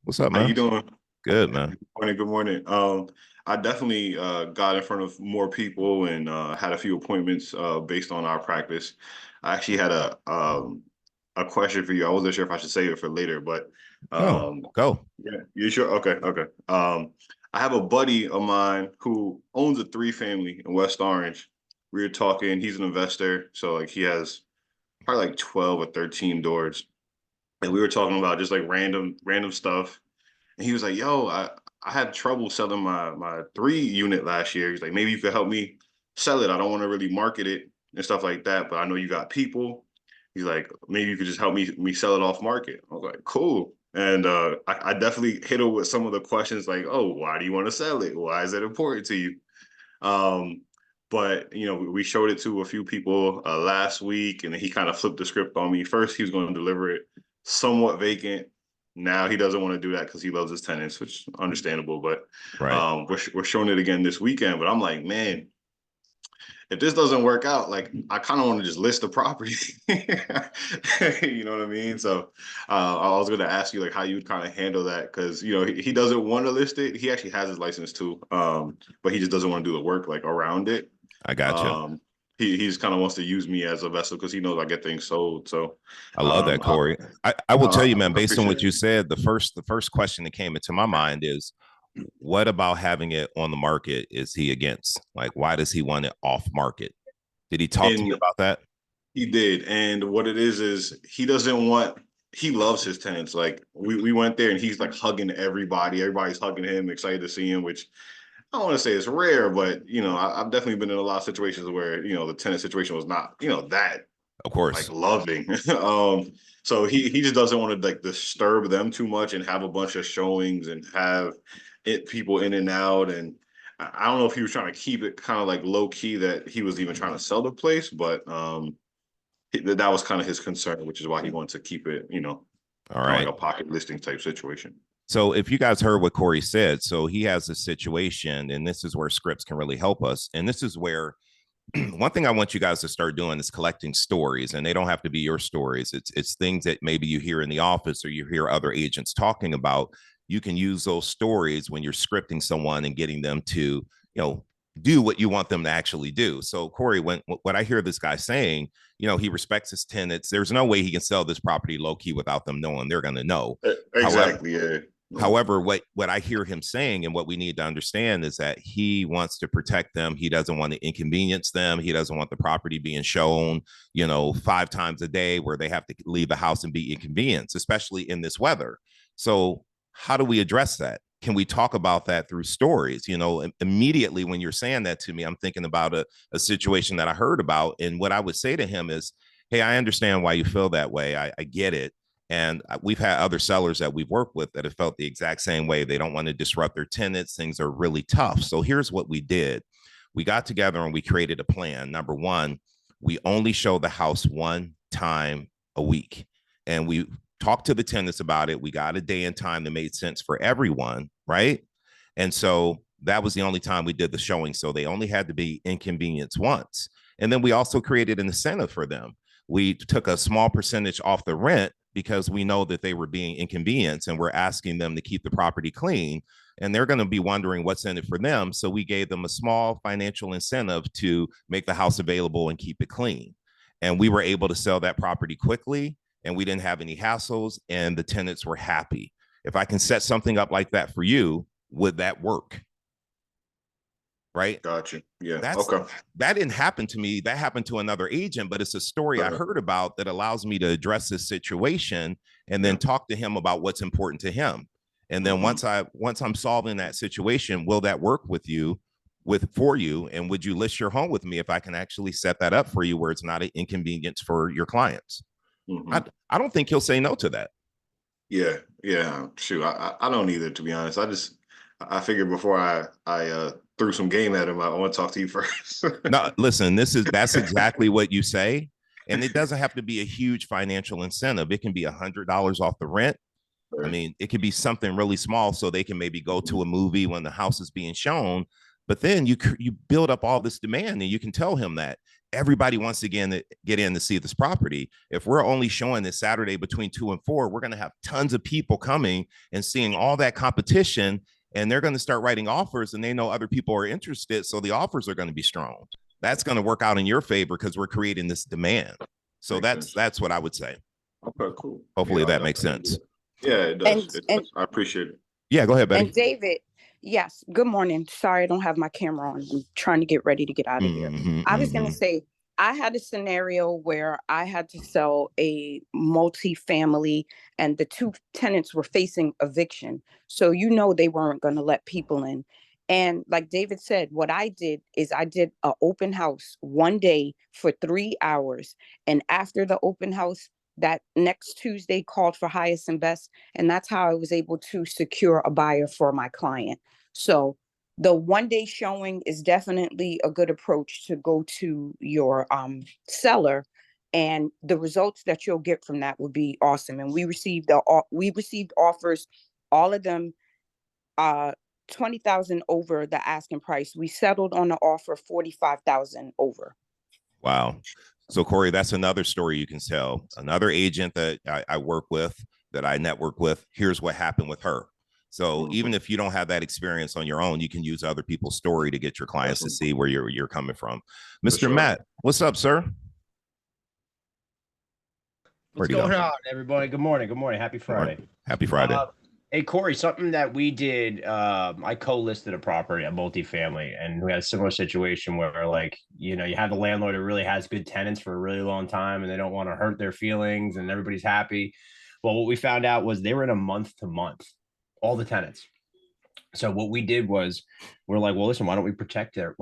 What's up, How man? you doing? Good, man. Good morning. Good morning. I definitely got in front of more people and had a few appointments based on our practice. I actually had a question for you. I wasn't sure if I should save it for later, but Oh, um, go. yeah, you sure? Okay, okay. I have a buddy of mine who owns a three family in West Orange. We were talking. He's an investor, so like he has probably like 12 or 13 doors, and we were talking about just like random stuff. And he was like, "Yo, I had trouble selling my 3 unit last year. He's like, maybe you could help me sell it. I don't want to really market it and stuff like that, but I know you got people." He's like, maybe you could just help me sell it off market. I was like, cool. And I definitely hit him with some of the questions like, oh, why do you want to sell it? Why is it important to you? Um, but we showed it to a few people last week, and then he kind of flipped the script on me. First, he was going to deliver it somewhat vacant. Now he doesn't want to do that because he loves his tenants, which is understandable. But Right. we're showing it again this weekend. But I'm like, man, if this doesn't work out, like I kind of want to just list the property. You know what I mean? So I was going to ask you like how you would kind of handle that because he doesn't want to list it. He actually has his license too, but he just doesn't want to do the work like around it. I got you. Um, he just kind of wants to use me as a vessel because he knows I get things sold. So I love that, I, Corey. I will tell you, man, I based on appreciate what it. you said, the first question that came into my mind is what about having it on the market is he against? Like, why does he want it off market? Did he talk to you And about that? he did. And what it is he doesn't want, he loves his tenants. Like we went there and he's like hugging everybody. Everybody's hugging him, excited to see him, which I don't want to say it's rare, but I've definitely been in a lot of situations where, the tenant situation was not, that Of like course. loving. So he just doesn't want to like disturb them too much and have a bunch of showings and have people in and out. And I don't know if he was trying to keep it kind of like low key that he was even trying to sell the place, but that was kind of his concern, which is why he wanted to keep it, All kind of right. like a pocket listing type situation. So if you guys heard what Corey said, so he has a situation, and this is where scripts can really help us. And this is where one thing I want you guys to start doing is collecting stories, and they don't have to be your stories. It's things that maybe you hear in the office or you hear other agents talking about. You can use those stories when you're scripting someone and getting them to, do what you want them to actually do. So Corey, when what I hear this guy saying, he respects his tenants. There's no way he can sell this property low key without them knowing. They're going to know. However, Exactly. Yeah. However, what I hear him saying and what we need to understand is that he wants to protect them. He doesn't want to inconvenience them. He doesn't want the property being shown, 5 times a day where they have to leave the house and be inconvenienced, especially in this weather. So, how do we address that? Can we talk about that through stories? Immediately when you're saying that to me, I'm thinking about a situation that I heard about. And what I would say to him is, hey, I understand why you feel that way. I get it. And we've had other sellers that we've worked with that have felt the exact same way. They don't want to disrupt their tenants. Things are really tough. So here's what we did. We got together and we created a plan. Number one, we only show the house one time a week. And we talked to the tenants about it. We got a day and time that made sense for everyone, right? And so that was the only time we did the showing. So they only had to be inconvenienced once. And then we also created an incentive for them. We took a small percentage off the rent because we know that they were being inconvenienced and we're asking them to keep the property clean. And they're going to be wondering what's in it for them. So we gave them a small financial incentive to make the house available and keep it clean. And we were able to sell that property quickly and we didn't have any hassles and the tenants were happy. If I can set something up like that for you, would that work? Right? Gotcha. Yeah. that's Okay. that didn't happen to me. That happened to another agent, but it's a story I Uh, heard about that allows me to address this situation and then yeah. talk to him about what's important to him. And then Hmm. once I'm solving that situation, will that work with you for you? And would you list your home with me if I can actually set that up for you where it's not an inconvenience for your clients? I, Hmm. I don't think he'll say no to that. Yeah. Yeah. Shoot, I don't either, to be honest. I figured before I threw some game at him, I want to talk to you first. No, listen, that's exactly what you say. And it doesn't have to be a huge financial incentive. It can be $100 off the rent. I Right. mean, it could be something really small so they can maybe go to a movie when the house is being shown. But then you build up all this demand and you can tell him that everybody wants to get in to see this property. If we're only showing this Saturday between 2 and 4, we're going to have tons of people coming and seeing all that competition, and they're going to start writing offers, and they know other people are interested. So the offers are going to be strong. That's going to work out in your favor because we're creating this demand. So that's what I would say. Okay, cool. Hopefully that makes sense. Yeah, it does. I appreciate it. Yeah, go ahead, Betty. And David, yes, good morning. Sorry, I don't have my camera on. I'm trying to get ready to get out of here. I was going to say, I had a scenario where I had to sell a multi-family and the 2 tenants were facing eviction. So, they weren't going to let people in. And like David said, what I did is I did an open house one day for 3 hours. And after the open house, that next Tuesday called for highest and best. And that's how I was able to secure a buyer for my client. So the one-day showing is definitely a good approach to go to your seller, and the results that you'll get from that would be awesome. And we received offers, all of them 20,000 over the asking price. We settled on the offer 45,000 over. Wow. So Corey, that's another story you can tell. Another agent that I work with, that I network with, here's what happened with her. So even if you don't have that experience on your own, you can use other people's story to get your clients to see where you're coming from. Mr. Matt, what's up, sir? What's going on, everybody? Good morning. Good morning. Happy Friday. Happy Friday. Hey, Corey, something that we did, I co-listed a property, a multifamily, and we had a similar situation where, like, you have the landlord who really has good tenants for a really long time and they don't want to hurt their feelings and everybody's happy. Well, what we found out was they were in a month to month, all the tenants. So what we did was we're like, well, listen, why don't we protect your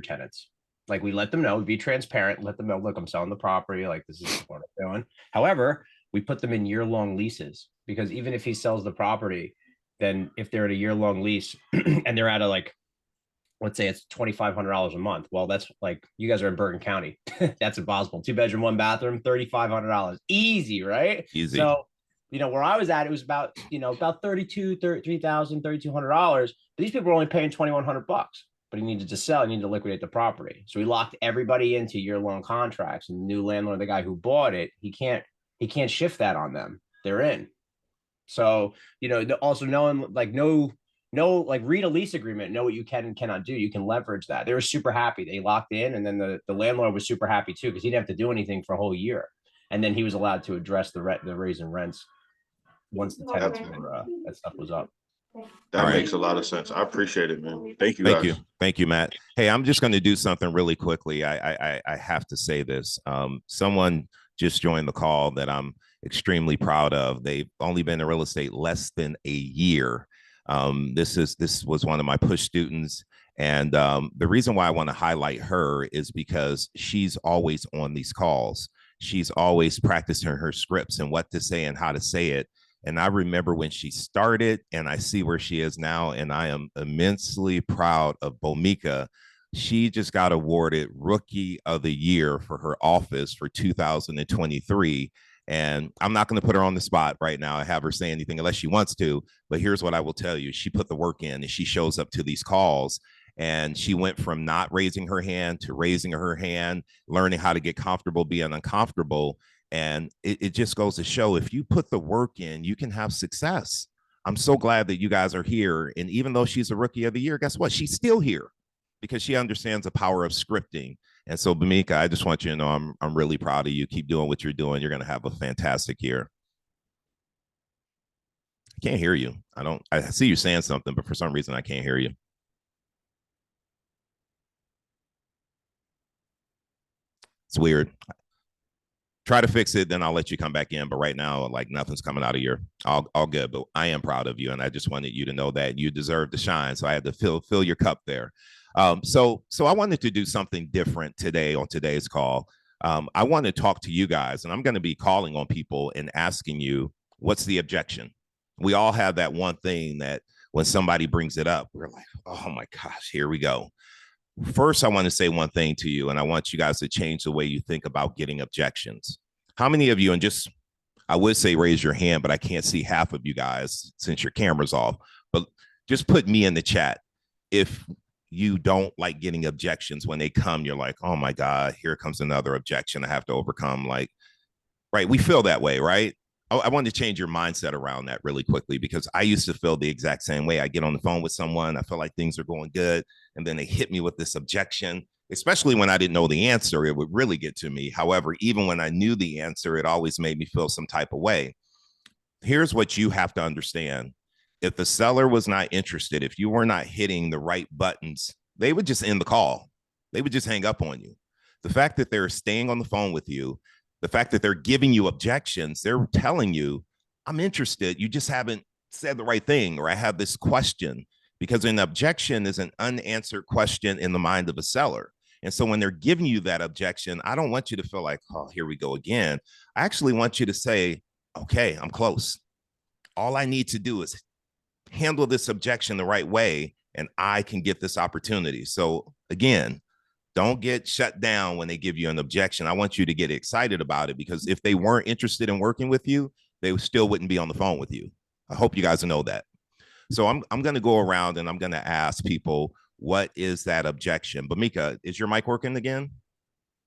tenants? Like, we let them know, be transparent, let them know, look, I'm selling the property. Like, this is what I'm doing. However, we put them in year-long leases, because even if he sells the property, then if they're at a year-long lease and they're at let's say it's $2,500 a month. Well, that's like, you guys are in Bergen County. That's impossible. 2-bedroom, 1-bathroom, $3,500. Easy, right? Easy. So, where I was at, it was about $3,200. But these people were only paying $2,100, but he needed to sell, he needed to liquidate the property. So we locked everybody into year-long contracts, and the new landlord, the guy who bought it, he can't shift that on them. They're in. So, also knowing, like, read a lease agreement, know what you can and cannot do. You can leverage that. They were super happy. They locked in, and then the landlord was super happy too, because he didn't have to do anything for a whole year. And then he was allowed to address the raise in rents once the tenants that stuff was up. That makes a lot of sense. I appreciate it, man. Thank you. Thank you, Matt. Hey, I'm just going to do something really quickly. I have to say this. Someone just joined the call that I'm extremely proud of. They've only been in real estate less than a year. This was one of my push students. And the reason why I want to highlight her is because she's always on these calls. She's always practicing her scripts and what to say and how to say it. And I remember when she started, and I see where she is now, and I am immensely proud of Bomika. She just got awarded Rookie of the Year for her office for 2023. And I'm not going to put her on the spot right now. I have her say anything unless she wants to. But here's what I will tell you. She put the work in, and she shows up to these calls. And she went from not raising her hand to raising her hand, learning how to get comfortable being uncomfortable. And it just goes to show, if you put the work in, you can have success. I'm so glad that you guys are here. And even though she's a Rookie of the Year, guess what? She's still here because she understands the power of scripting. And so, Bomika, I just want you to know I'm really proud of you. Keep doing what you're doing. You're going to have a fantastic year. I can't hear you. I see you saying something, but for some reason I can't hear you. It's weird. Try to fix it, then I'll let you come back in. But right now, like, nothing's coming out of your all good. But I am proud of you, and I just wanted you to know that you deserve to shine. So I had to fill your cup there. So I wanted to do something different today on today's call. I want to talk to you guys, and I'm going to be calling on people and asking you, what's the objection? We all have that one thing that when somebody brings it up, we're like, oh my gosh, here we go. First, I want to say one thing to you, and I want you guys to change the way you think about getting objections. How many of you, and just, I would say raise your hand, but I can't see half of you guys since your camera's off, but just put me in the chat. If you don't like getting objections when they come. You're like, oh my God, here comes another objection I have to overcome. Like, right. We feel that way, right? I wanted to change your mindset around that really quickly because I used to feel the exact same way. I get on the phone with someone, I feel like things are going good, and then they hit me with this objection, especially when I didn't know the answer. It would really get to me. However, even when I knew the answer, it always made me feel some type of way. Here's what you have to understand. If the seller was not interested, if you were not hitting the right buttons, they would just end the call. They would just hang up on you. The fact that they're staying on the phone with you, the fact that they're giving you objections, they're telling you, I'm interested. You just haven't said the right thing, or I have this question, because an objection is an unanswered question in the mind of a seller. And so when they're giving you that objection, I don't want you to feel like, oh, here we go again. I actually want you to say, okay, I'm close. All I need to do is handle this objection the right way, and I can get this opportunity. So again, don't get shut down when they give you an objection. I want you to get excited about it, because if they weren't interested in working with you, they still wouldn't be on the phone with you. I hope you guys know that. So I'm going to go around and I'm going to ask people, what is that objection? But Mika, is your mic working again?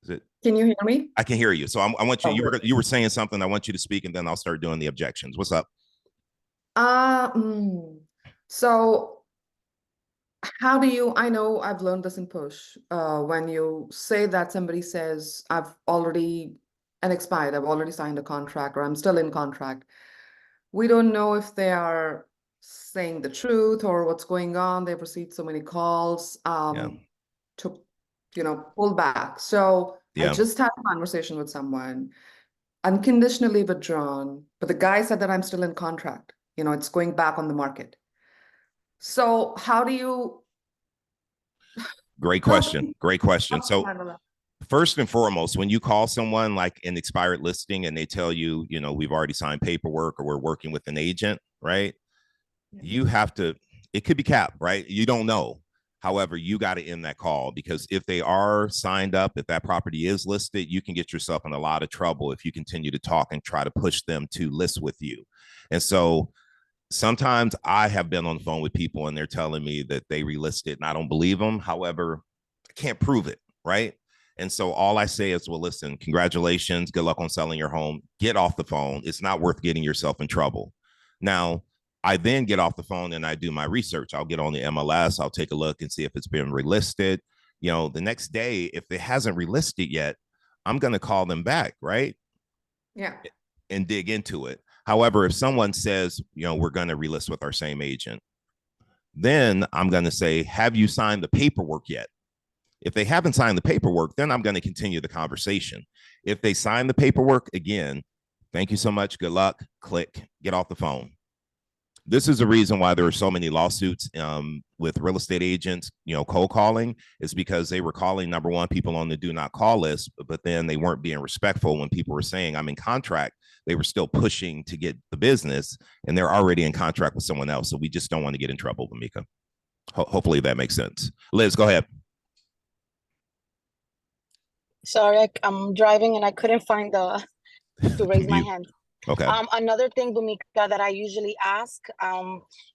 Is it? Can you hear me? I can hear you. So I want you, you were saying something. I want you to speak, and then I'll start doing the objections. What's up? So how do you, I know I've learned this in push, when you say that somebody says, I've already expired, I've already signed a contract, or I'm still in contract. We don't know if they are saying the truth or what's going on. They've received so many calls to, pull back. So I just had a conversation with someone, unconditionally withdrawn, but the guy said that I'm still in contract. It's going back on the market. So how do you? Great question. Great question. So first and foremost, when you call someone like an expired listing and they tell you, we've already signed paperwork, or we're working with an agent, right? You have to, it could be capped, right? You don't know. However, you got to end that call, because if they are signed up, if that property is listed, you can get yourself in a lot of trouble if you continue to talk and try to push them to list with you. And so sometimes I have been on the phone with people and they're telling me that they relisted, and I don't believe them. However, I can't prove it, right? And so all I say is, well, listen, congratulations, good luck on selling your home. Get off the phone. It's not worth getting yourself in trouble. Now, I then get off the phone and I do my research. I'll get on the MLS. I'll take a look and see if it's been relisted. The next day, if it hasn't relisted yet, I'm going to call them back, right? Yeah. And dig into it. However, if someone says, we're going to relist with our same agent, then I'm going to say, have you signed the paperwork yet? If they haven't signed the paperwork, then I'm going to continue the conversation. If they sign the paperwork, again, thank you so much. Good luck. Click, get off the phone. This is the reason why there are so many lawsuits with real estate agents, cold calling, is because they were calling, number one, people on the do not call list, but then they weren't being respectful when people were saying, I'm in contract. They were still pushing to get the business, and they're already in contract with someone else. So we just don't want to get in trouble, Mika. Hopefully that makes sense. Liz, go ahead. Sorry, I'm driving and I couldn't find to raise my hand. Okay. Another thing, Bhumika, that I usually ask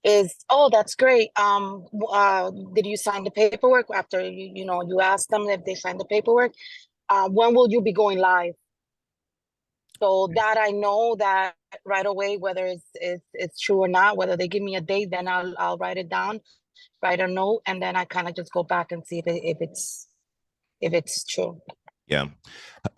is, oh, that's great. Did you sign the paperwork? After you ask them if they signed the paperwork, when will you be going live? So that I know that right away, whether it's true or not, whether they give me a date, then I'll write it down, write a note, and then I kind of just go back and see if it's true. Yeah.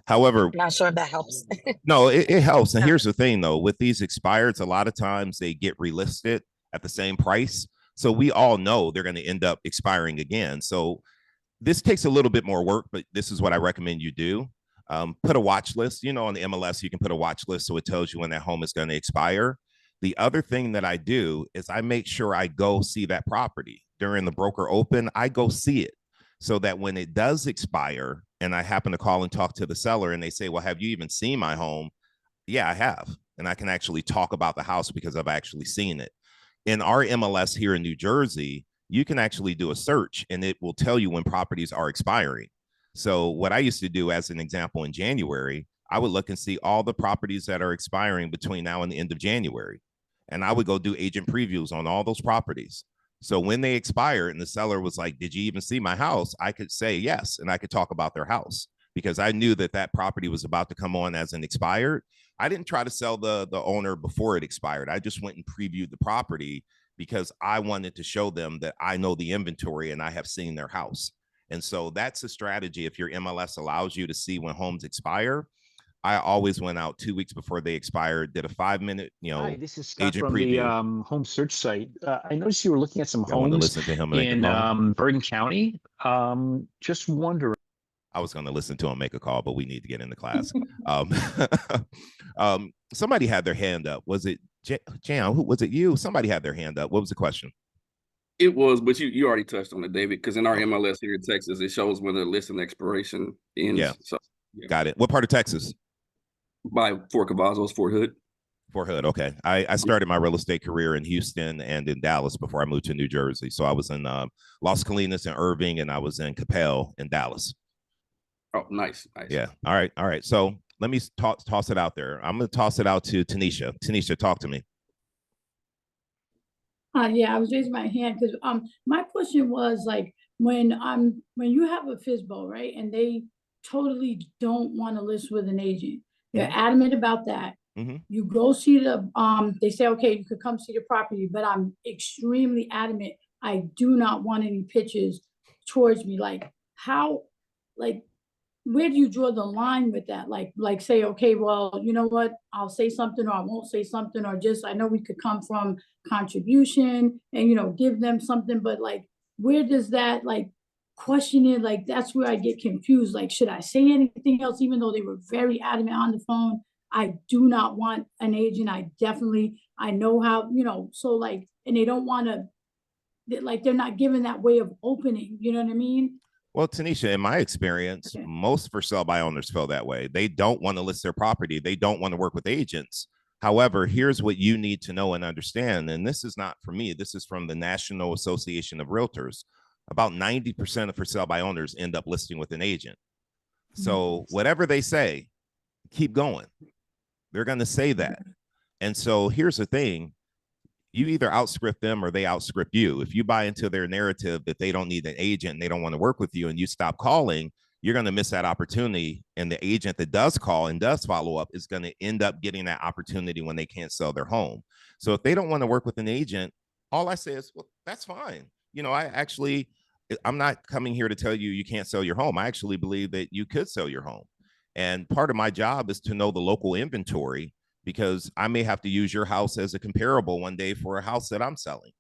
However, I'm not sure if that helps. No, it helps. And here's the thing, though, with these expireds, a lot of times they get relisted at the same price. So we all know they're going to end up expiring again. So this takes a little bit more work, but this is what I recommend you do. Put a watch list. On the MLS, you can put a watch list so it tells you when that home is going to expire. The other thing that I do is I make sure I go see that property during the broker open. I go see it, so that when it does expire and I happen to call and talk to the seller and they say, well, have you even seen my home? Yeah, I have. And I can actually talk about the house because I've actually seen it. In our MLS here in New Jersey, you can actually do a search and it will tell you when properties are expiring. So what I used to do, as an example, in January, I would look and see all the properties that are expiring between now and the end of January. And I would go do agent previews on all those properties. So when they expired and the seller was like, did you even see my house? I could say yes, and I could talk about their house because I knew that that property was about to come on as an expired. I didn't try to sell the owner before it expired. I just went and previewed the property because I wanted to show them that I know the inventory and I have seen their house. And so that's a strategy. If your MLS allows you to see when homes expire, I always went out 2 weeks before they expired, did a 5-minute, Hi, this is Scott agent from the preview. home search site. I noticed you were looking at some I want to homes listen to him make a in call. Bergen County. Just wondering. I was going to listen to him make a call, but we need to get into class. Somebody had their hand up. Was it Jan? Who was it? You? Somebody had their hand up. What was the question? It was, but you already touched on it, David, because in our MLS here in Texas, it shows when the listing expiration ends. Yeah. So, yeah. Got it. What part of Texas? By Fort Cavazos, Fort Hood. Fort Hood. Okay. I started my real estate career in Houston and in Dallas before I moved to New Jersey. So I was in Las Colinas and Irving, and I was in Capel in Dallas. Oh, nice. Yeah. All right. All right. So let me toss it out there. I'm going to toss it out to Tanisha. Tanisha, talk to me. Yeah, I was raising my hand because my question was like when you have a FSBO, right, and they totally don't want to list with an agent, they're adamant about that. You go see the they say, okay, you could come see the property, but I'm extremely adamant. I do not want any pictures towards me. Like how, like, where do you draw the line with that? Like say, okay, well, you know what, I'll say something or I won't say something, or just, I know we could come from contribution and, you know, give them something, but like, where does that, like, question it? Like, that's where I get confused. Like, should I say anything else, even though they were very adamant on the phone? I do not want an agent. I know how, you know, so like, and they don't want to, like, they're not given that way of opening, you know what I mean? Well, Tanisha, in my experience, most for sale by owners feel that way. They don't want to list their property. They don't want to work with agents. However, here's what you need to know and understand. And this is not from me. This is from the National Association of Realtors. About 90% of for sale by owners end up listing with an agent. So whatever they say, keep going. They're going to say that. And so here's the thing. You either outscript them or they outscript you. If you buy into their narrative that they don't need an agent and they don't want to work with you and you stop calling, you're going to miss that opportunity. And the agent that does call and does follow up is going to end up getting that opportunity when they can't sell their home. So if they don't want to work with an agent, all I say is, well, that's fine. You know, I'm not coming here to tell you you can't sell your home. I actually believe that you could sell your home. And part of my job is to know the local inventory, because I may have to use your house as a comparable one day for a house that I'm selling.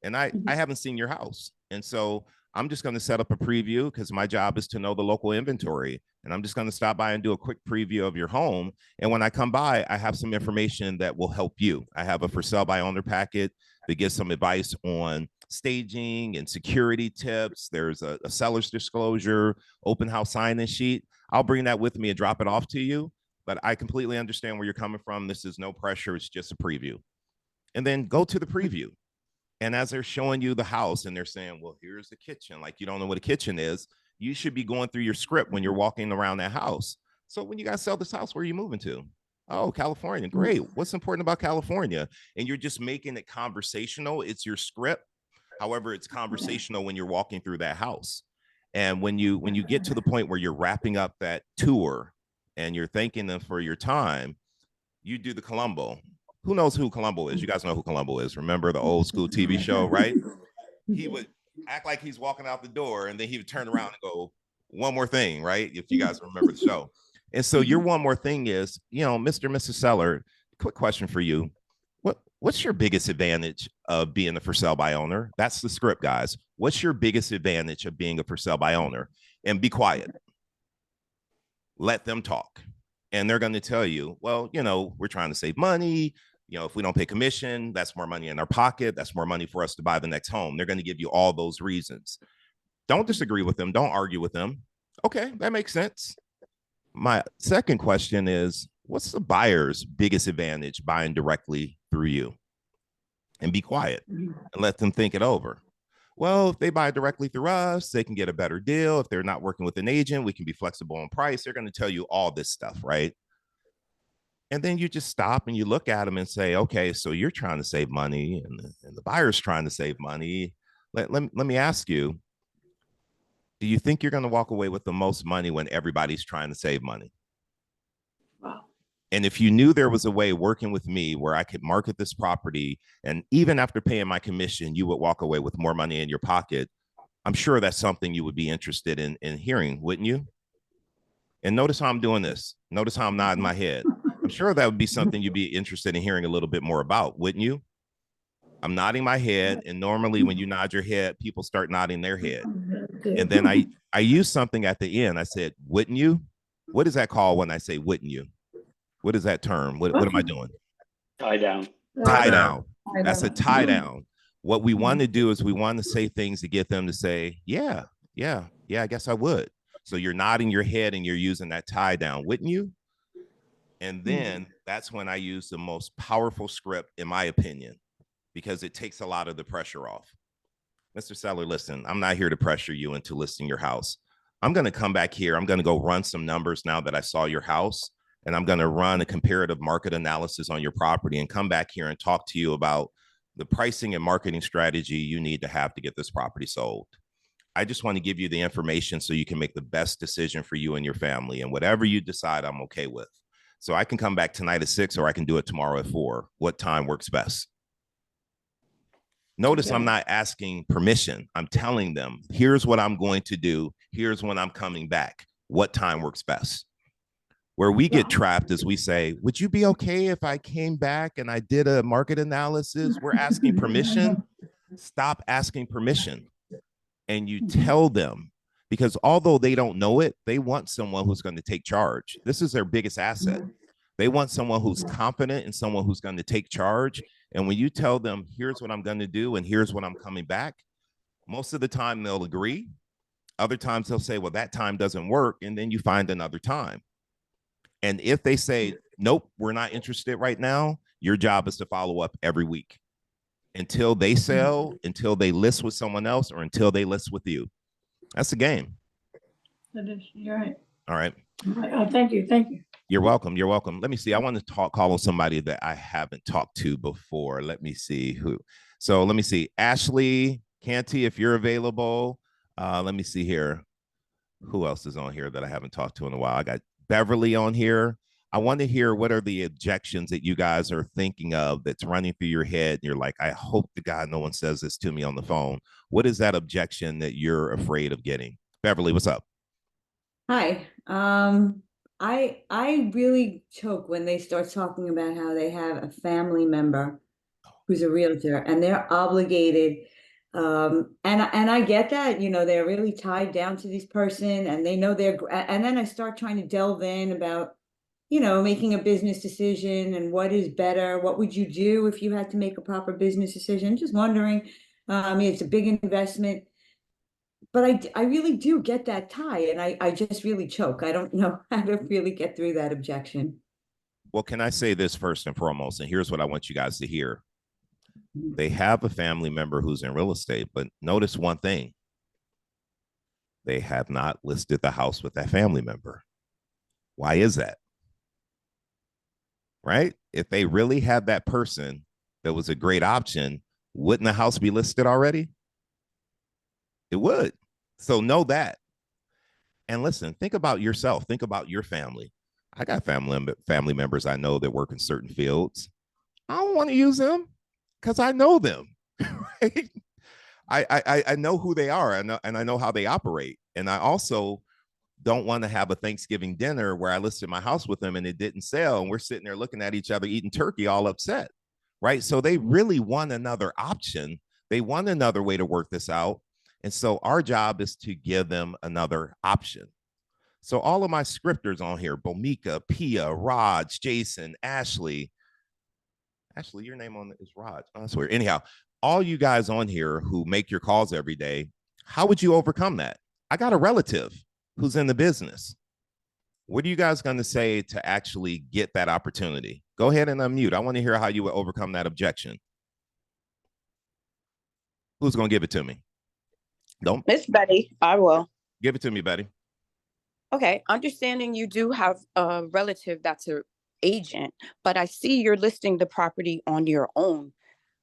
And I haven't seen your house. And so I'm just going to set up a preview because my job is to know the local inventory. And I'm just going to stop by and do a quick preview of your home. And when I come by, I have some information that will help you. I have a for sale by owner packet that gives some advice on staging and security tips. There's a seller's disclosure, open house sign-in sheet. I'll bring that with me and drop it off to you. But I completely understand where you're coming from. This is no pressure. It's just a preview. And then go to the preview. And as they're showing you the house and they're saying, well, here's the kitchen. Like, you don't know what a kitchen is. You should be going through your script when you're walking around that house. So when you guys sell this house, where are you moving to? Oh, California. Great. What's important about California? And you're just making it conversational. It's your script. However, it's conversational when you're walking through that house. And when you get to the point where you're wrapping up that tour and you're thanking them for your time, you do the Columbo. Who knows who Columbo is? You guys know who Columbo is. Remember the old school TV show, right? He would act like he's walking out the door and then he would turn around and go, one more thing, right? If you guys remember the show. And so your one more thing is, you know, Mr. and Mrs. Seller, quick question for you. What's your biggest advantage of being a for sale by owner? That's the script, guys. What's your biggest advantage of being a for sale by owner? And be quiet. Let them talk. And they're going to tell you, well, you know, we're trying to save money. You know, if we don't pay commission, that's more money in our pocket. That's more money for us to buy the next home. They're going to give you all those reasons. Don't disagree with them. Don't argue with them. Okay, that makes sense. My second question is, what's the buyer's biggest advantage buying directly through you? And be quiet and let them think it over. Well, if they buy directly through us, they can get a better deal. If they're not working with an agent, we can be flexible on price. They're going to tell you all this stuff, right? And then you just stop and you look at them and say, okay, so you're trying to save money and the buyer's trying to save money. Let me ask you, do you think you're going to walk away with the most money when everybody's trying to save money? Wow. And if you knew there was a way working with me where I could market this property, and even after paying my commission, you would walk away with more money in your pocket, I'm sure that's something you would be interested in hearing, wouldn't you? And notice how I'm doing this. Notice how I'm nodding my head. I'm sure that would be something you'd be interested in hearing a little bit more about, wouldn't you? I'm nodding my head, and normally when you nod your head, people start nodding their head. And then I used something at the end. I said, wouldn't you? What is that called when I say wouldn't you? What is that term? What am I doing? Tie down. Tie down. That's a tie down. What we want to do is we want to say things to get them to say, yeah, I guess I would. So you're nodding your head and you're using that tie down, wouldn't you? And then that's when I use the most powerful script, in my opinion, because it takes a lot of the pressure off. Mr. Seller, listen, I'm not here to pressure you into listing your house. I'm going to come back here. I'm going to go run some numbers now that I saw your house, and I'm going to run a comparative market analysis on your property and come back here and talk to you about the pricing and marketing strategy you need to have to get this property sold. I just want to give you the information so you can make the best decision for you and your family, and whatever you decide, I'm okay with. So I can come back tonight at 6, or I can do it tomorrow at 4. What time works best? Notice okay. I'm not asking permission. I'm telling them, here's what I'm going to do. Here's when I'm coming back. What time works best? Where we get trapped is we say, would you be okay if I came back and I did a market analysis? We're asking permission. Stop asking permission. And you tell them, because although they don't know it, they want someone who's going to take charge. This is their biggest asset. They want someone who's confident and someone who's going to take charge. And when you tell them, here's what I'm going to do and here's when I'm coming back, most of the time they'll agree. Other times they'll say, well, that time doesn't work. And then you find another time. And if they say, nope, we're not interested right now, your job is to follow up every week until they sell, until they list with someone else, or until they list with you. That's the game. That is, you're right. All right. Thank you. Thank you. You're welcome. You're welcome. Let me see. I want to call on somebody that I haven't talked to before. Let me see who. So let me see. Ashley Canty, if you're available. Let me see here. Who else is on here that I haven't talked to in a while? I got Beverly on here. I want to hear what are the objections that you guys are thinking of that's running through your head. And you're like, I hope to God no one says this to me on the phone. What is that objection that you're afraid of getting? Beverly, what's up? Hi. I really choke when they start talking about how they have a family member who's a realtor and they're obligated. And I get that, you know, they're really tied down to this person and they know and then I start trying to delve in about, you know, making a business decision and what is better. What would you do if you had to make a proper business decision? Just wondering. It's a big investment. But I really do get that tie, and I just really choke. I don't know how to really get through that objection. Well, can I say this first and foremost? And here's what I want you guys to hear. They have a family member who's in real estate, but notice one thing. They have not listed the house with that family member. Why is that? Right? If they really had that person that was a great option, wouldn't the house be listed already? It would. So know that. And listen, think about yourself. Think about your family. I got family members I know that work in certain fields. I don't want to use them because I know them. Right? I know who they are and I know how they operate. And I also don't want to have a Thanksgiving dinner where I listed my house with them and it didn't sell. And we're sitting there looking at each other, eating turkey, all upset. Right? So they really want another option. They want another way to work this out. And so our job is to give them another option. So all of my scripters on here, Bomika, Pia, Raj, Jason, Ashley, your name on it is Raj. Oh, that's weird. Anyhow, all you guys on here who make your calls every day, how would you overcome that? I got a relative who's in the business. What are you guys going to say to actually get that opportunity? Go ahead and unmute. I want to hear how you would overcome that objection. Who's going to give it to me? Don't. Miss Betty, I will. Give it to me, Betty. Okay, understanding you do have a relative that's an agent, but I see you're listing the property on your own.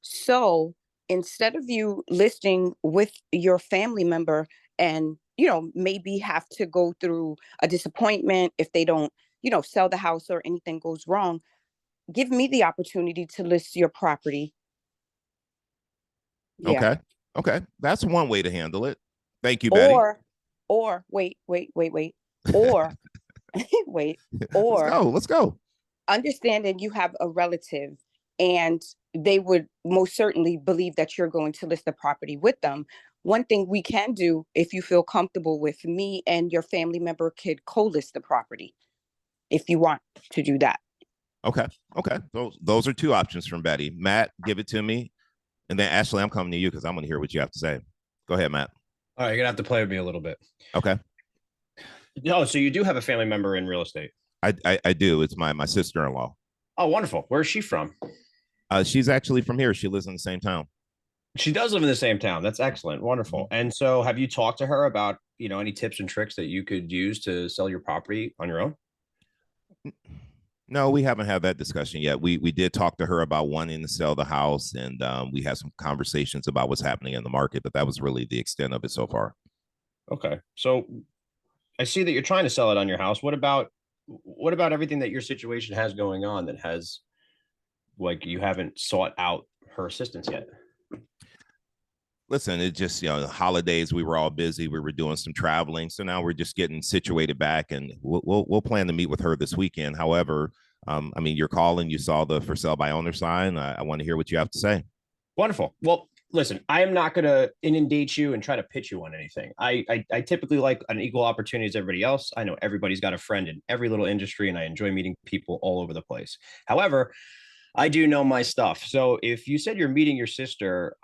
So instead of you listing with your family member and, maybe have to go through a disappointment if they don't, sell the house or anything goes wrong, give me the opportunity to list your property. Yeah. Okay. That's one way to handle it. Thank you, Betty. Or wait. Or wait. Or let's go. Understanding you have a relative and they would most certainly believe that you're going to list the property with them. One thing we can do, if you feel comfortable with, me and your family member could co-list the property if you want to do that. Okay. Those are two options from Betty. Matt, give it to me. And then Ashley, I'm coming to you because I'm going to hear what you have to say. Go ahead, Matt. All right, you're going to have to play with me a little bit. Okay. No, so you do have a family member in real estate? I do. It's my sister-in-law. Oh, wonderful. Where's she from? She's actually from here. She lives in the same town. She does live in the same town. That's excellent. Wonderful. And so have you talked to her about, any tips and tricks that you could use to sell your property on your own? No, we haven't had that discussion yet. We did talk to her about wanting to sell the house, and we had some conversations about what's happening in the market, but that was really the extent of it so far. Okay. So I see that you're trying to sell it on your house. What about everything that your situation has going on that has, like, you haven't sought out her assistance yet? Listen, it just, the holidays, we were all busy. We were doing some traveling. So now we're just getting situated back, and we'll plan to meet with her this weekend. However, you're calling, you saw the for sale by owner sign. I want to hear what you have to say. Wonderful. Well, listen, I am not going to inundate you and try to pitch you on anything. I typically like an equal opportunity as everybody else. I know everybody's got a friend in every little industry, and I enjoy meeting people all over the place. However, I do know my stuff. So if you said you're meeting your sister,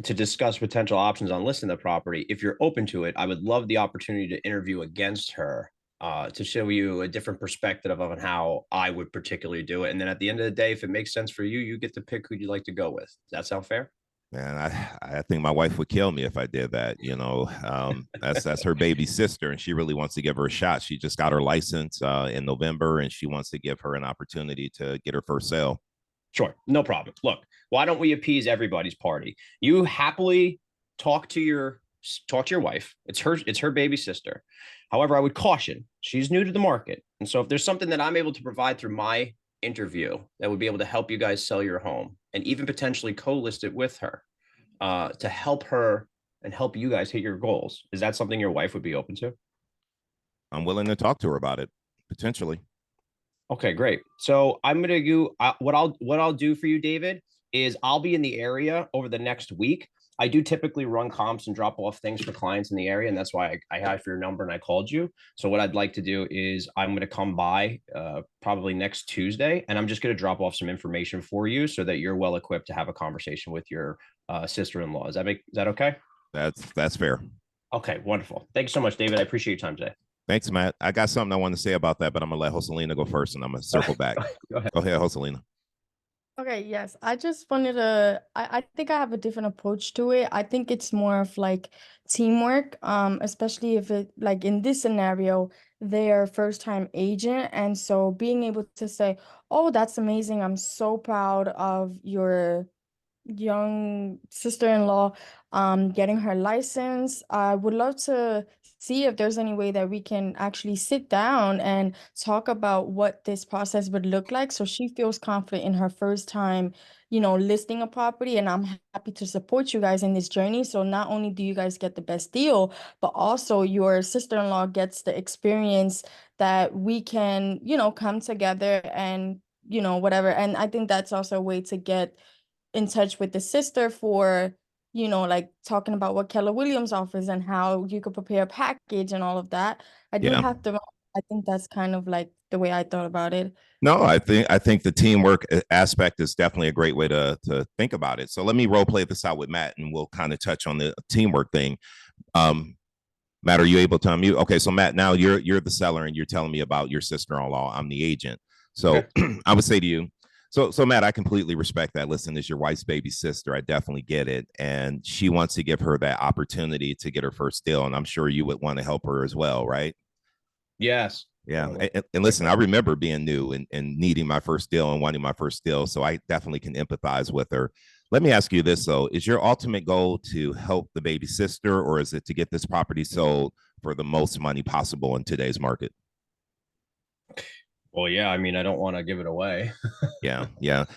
to discuss potential options on listing the property, if you're open to it, I would love the opportunity to interview against her to show you a different perspective on how I would particularly do it. And then at the end of the day, if it makes sense for you, you get to pick who you'd like to go with. Does that sound fair? Man, I think my wife would kill me if I did that. That's her baby sister, and she really wants to give her a shot. She just got her license in November, and she wants to give her an opportunity to get her first sale. Sure, no problem. Look, why don't we appease everybody's party? You happily talk to your wife. It's her baby sister. However, I would caution, she's new to the market. And so if there's something that I'm able to provide through my interview that would be able to help you guys sell your home and even potentially co-list it with her to help her and help you guys hit your goals, is that something your wife would be open to? I'm willing to talk to her about it, potentially. Okay, great. So I'm going to do what I'll do for you, David, is I'll be in the area over the next week. I do typically run comps and drop off things for clients in the area, and that's why I have your number and I called you. So what I'd like to do is I'm going to come by probably next Tuesday, and I'm just going to drop off some information for you so that you're well equipped to have a conversation with your sister-in-law. Is that okay? That's fair. Okay, wonderful. Thank you so much, David. I appreciate your time today. Thanks, Matt. I got something I want to say about that, but I'm going to let Joselina go first, and I'm going to circle back. Go ahead, Joselina. Okay, yes. I just wanted to, I think I have a different approach to it. I think it's more of like teamwork, especially if it, like in this scenario, they're first-time agent. And so being able to say, oh, that's amazing. I'm so proud of your young sister-in-law getting her license. I would love to see if there's any way that we can actually sit down and talk about what this process would look like so she feels confident in her first time, listing a property. And I'm happy to support you guys in this journey. So not only do you guys get the best deal, but also your sister-in-law gets the experience that we can, come together and, whatever. And I think that's also a way to get in touch with the sister for, like talking about what Keller Williams offers and how you could prepare a package and all of that. I think that's kind of like the way I thought about it. No, I think the teamwork aspect is definitely a great way to think about it. So let me role play this out with Matt, and we'll kind of touch on the teamwork thing. Matt, are you able to unmute? Okay, so Matt, now you're the seller, and you're telling me about your sister-in-law. I'm the agent. So okay. I would say to you, So Matt, I completely respect that. Listen, as your wife's baby sister, I definitely get it. And she wants to give her that opportunity to get her first deal. And I'm sure you would want to help her as well, right? Yes. Yeah. And listen, I remember being new and needing my first deal and wanting my first deal. So I definitely can empathize with her. Let me ask you this though: is your ultimate goal to help the baby sister, or is it to get this property sold for the most money possible in today's market? Well, yeah, I mean, I don't want to give it away. Yeah.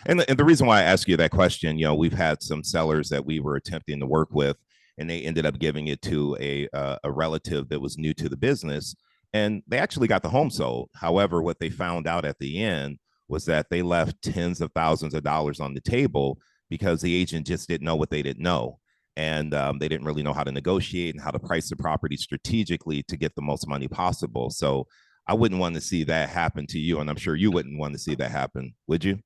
And the reason why I ask you that question, we've had some sellers that we were attempting to work with, and they ended up giving it to a relative that was new to the business, and they actually got the home sold. However, what they found out at the end was that they left tens of thousands of dollars on the table because the agent just didn't know what they didn't know. And they didn't really know how to negotiate and how to price the property strategically to get the most money possible. So I wouldn't want to see that happen to you. And I'm sure you wouldn't want to see that happen, would you?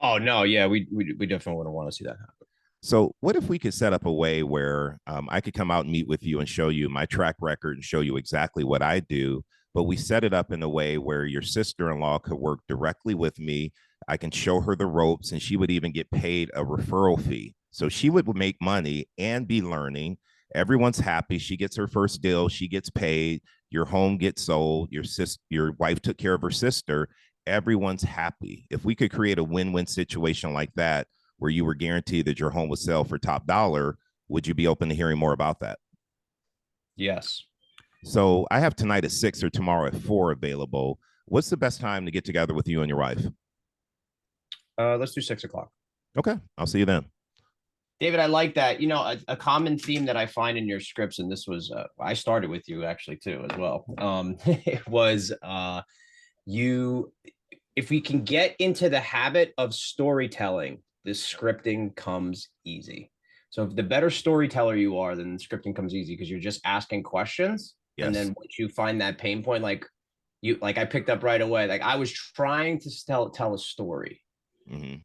Oh, no. Yeah, we definitely wouldn't want to see that happen. So what if we could set up a way where I could come out and meet with you and show you my track record and show you exactly what I do, but we set it up in a way where your sister-in-law could work directly with me. I can show her the ropes, and she would even get paid a referral fee. So she would make money and be learning. Everyone's happy. She gets her first deal. She gets paid. Your home gets sold. Your wife took care of her sister. Everyone's happy. If we could create a win-win situation like that, where you were guaranteed that your home would sell for top dollar, would you be open to hearing more about that? Yes. So I have tonight at 6 or tomorrow at 4 available. What's the best time to get together with you and your wife? Let's do 6 o'clock. Okay, I'll see you then. David, I like that. A common theme that I find in your scripts, and this was, I started with you actually too, as well. It was if we can get into the habit of storytelling, this scripting comes easy. So if the better storyteller you are, then the scripting comes easy because you're just asking questions. Yes. And then once you find that pain point, like I picked up right away, like I was trying to tell a story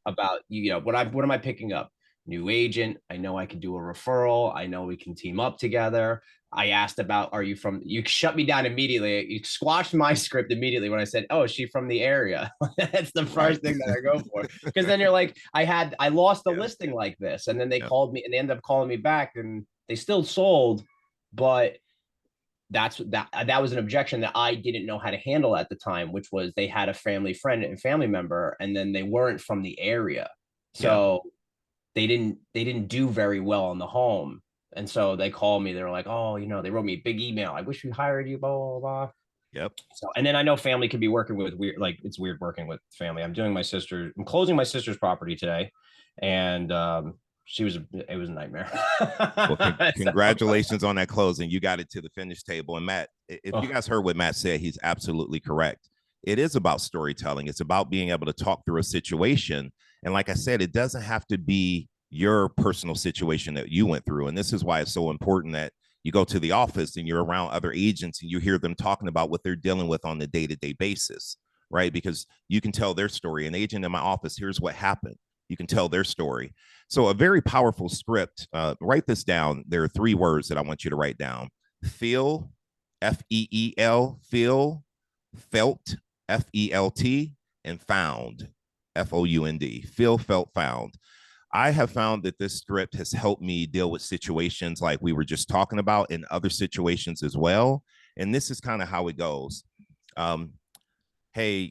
about, what am I picking up? New agent. I know I can do a referral. I know we can team up together. I asked about, you shut me down immediately. You squashed my script immediately when I said, oh, is she from the area? That's the first thing that I go for. Because then you're like, I lost the listing like this. And then they called me and they ended up calling me back and they still sold. But that was an objection that I didn't know how to handle at the time, which was they had a family friend and family member, and then they weren't from the area. So they didn't do very well on the home. And so they called me, they were like, oh, they wrote me a big email. I wish we hired you, blah, blah, blah. Yep. So, and then I know family can be working with weird, like it's weird working with family. I'm closing my sister's property today. And it was a nightmare. Well, congratulations on that closing. You got it to the finish table. And Matt, if you guys heard what Matt said, he's absolutely correct. It is about storytelling. It's about being able to talk through a situation. And like I said, it doesn't have to be your personal situation that you went through. And this is why it's so important that you go to the office and you're around other agents and you hear them talking about what they're dealing with on the day-to-day basis, right? Because you can tell their story. An agent in my office, here's what happened. You can tell their story. So a very powerful script. Write this down. There are 3 words that I want you to write down. Feel, F-E-E-L, feel, felt, F-E-L-T, and found, F-O-U-N-D. Feel, felt, found. I have found that this script has helped me deal with situations like we were just talking about in other situations as well. And this is kind of how it goes. Hey,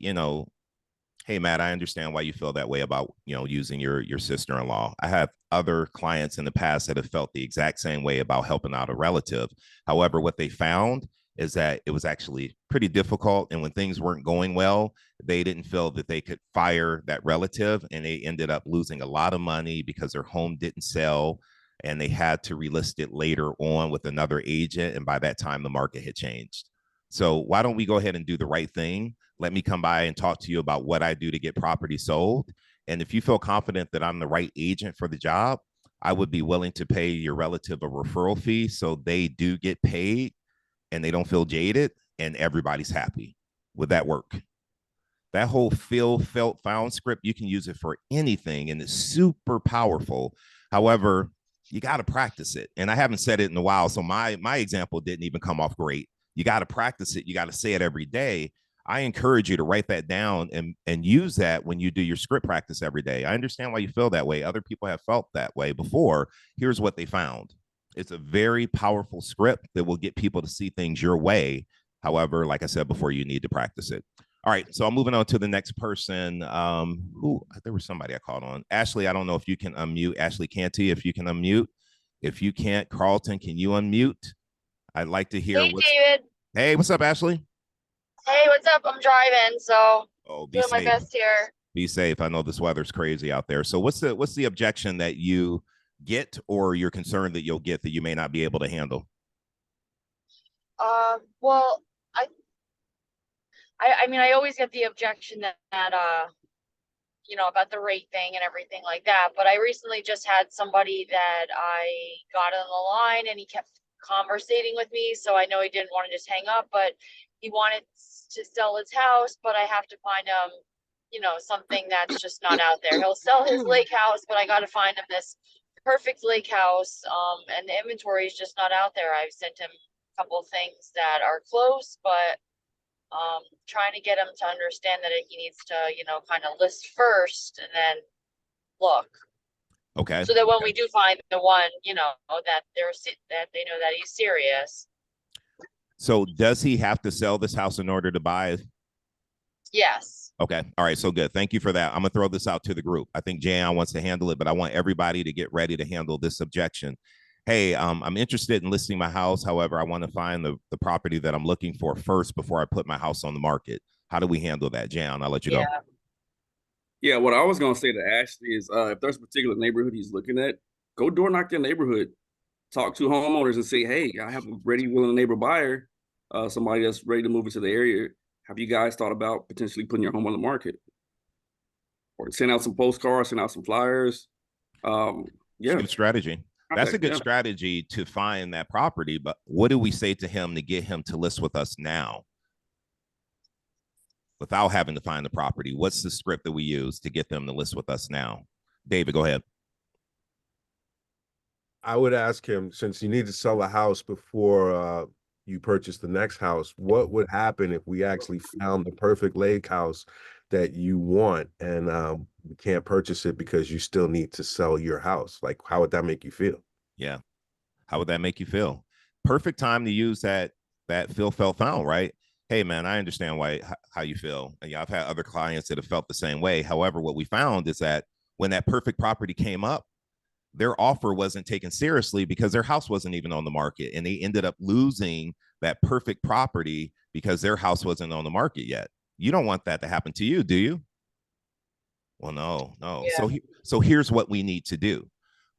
Matt, I understand why you feel that way about, using your sister-in-law. I have other clients in the past that have felt the exact same way about helping out a relative. However, what they found is that it was actually pretty difficult. And when things weren't going well, they didn't feel that they could fire that relative. And they ended up losing a lot of money because their home didn't sell and they had to relist it later on with another agent. And by that time, the market had changed. So why don't we go ahead and do the right thing? Let me come by and talk to you about what I do to get property sold. And if you feel confident that I'm the right agent for the job, I would be willing to pay your relative a referral fee so they do get paid and they don't feel jaded and everybody's happy. Would that work? That whole feel, felt, found script, you can use it for anything and it's super powerful. However, you got to practice it. And I haven't said it in a while, so my example didn't even come off great. You got to practice it. You got to say it every day. I encourage you to write that down and use that when you do your script practice every day. I understand why you feel that way. Other people have felt that way before. Here's what they found. It's a very powerful script that will get people to see things your way. However, like I said before, you need to practice it. All right, so I'm moving on to the next person. Who there was somebody I called on. Ashley, I don't know if you can unmute. Ashley Canty, if you can unmute. If you can't, Carlton, can you unmute? I'd like to hear. Hey, David. Hey, what's up, Ashley? Hey, what's up? I'm driving, so Be doing my safe. best here. Be safe. I know this weather's crazy out there. So what's the objection that you get, or you're concerned that you'll get that you may not be able to handle? Well, I mean, I always get the objection that you know, about the rate thing and everything like that. But I recently just had somebody that I got on the line, and he kept conversating with me. So I know he didn't want to just hang up, but he wanted to sell his house, but I have to find him, you know, something that's just not out there. He'll sell his lake house, but I got to find him this perfect lake house. And the inventory is just not out there. I've sent him a couple of things that are close, but trying to get him to understand that he needs to, you know, kind of list first and then look. Okay. So that when we do find the one, you know, that they know that he's serious. So does he have to sell this house in order to buy it? Yes. Okay. All right. So good. Thank you for that. I'm gonna throw this out to the group. I think Jan wants to handle it, but I want everybody to get ready to handle this objection. Hey, I'm interested in listing my house. However, I want to find the property that I'm looking for first before I put my house on the market. How do we handle that, Jan? I'll let you go. Yeah, what I was gonna say to Ashley is if there's a particular neighborhood he's looking at, go door knock their neighborhood. Talk to homeowners and say, hey, I have a ready, willing neighbor buyer, somebody that's ready to move into the area. Have you guys thought about potentially putting your home on the market? Or send out some postcards, send out some flyers. Yeah. Good strategy. That's a good strategy to find that property. But what do we say to him to get him to list with us now without having to find the property? What's the script that we use to get them to list with us now? David, go ahead. I would ask him, since you need to sell a house before you purchase the next house, what would happen if we actually found the perfect lake house that you want and you can't purchase it because you still need to sell your house? Like, how would that make you feel? Yeah. How would that make you feel? Perfect time to use that feel felt found, right? Hey man, I understand how you feel. And yeah, I've had other clients that have felt the same way. However, what we found is that when that perfect property came up, their offer wasn't taken seriously because their house wasn't even on the market, and they ended up losing that perfect property because their house wasn't on the market yet. You don't want that to happen to you, do you? Well, no. Yeah. So here's what we need to do.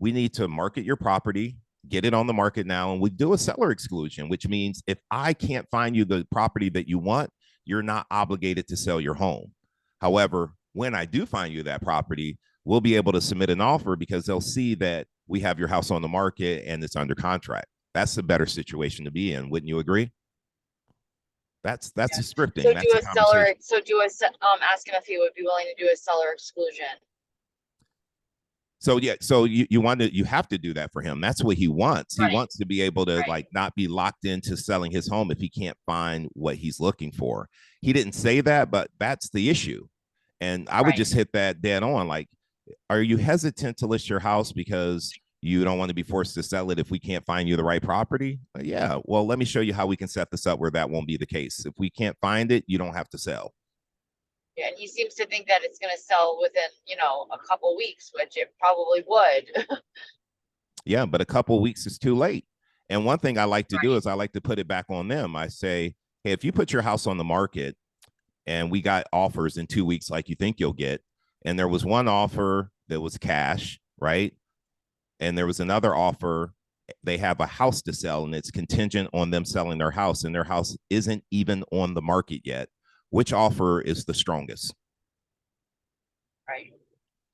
We need to market your property, get it on the market now, and we do a seller exclusion, which means if I can't find you the property that you want, you're not obligated to sell your home. However, when I do find you that property, we'll be able to submit an offer because they'll see that we have your house on the market and it's under contract. That's a better situation to be in. Wouldn't you agree? That's a scripting. So that's do a seller. So ask him if he would be willing to do a seller exclusion. So yeah, so you have to do that for him. That's what he wants. Right. He wants to be able to like not be locked into selling his home if he can't find what he's looking for. He didn't say that, but that's the issue. And I would just hit that dead on. Like, are you hesitant to list your house because you don't want to be forced to sell it if we can't find you the right property? Yeah, well, let me show you how we can set this up where that won't be the case. If we can't find it, you don't have to sell. Yeah, and he seems to think that it's going to sell within, you know, a couple weeks, which it probably would. Yeah, but a couple weeks is too late. And one thing I like to do is I like to put it back on them. I say, hey, if you put your house on the market and we got offers in 2 weeks like you think you'll get, and there was one offer that was cash, right? And there was another offer, they have a house to sell and it's contingent on them selling their house, and their house isn't even on the market yet. Which offer is the strongest?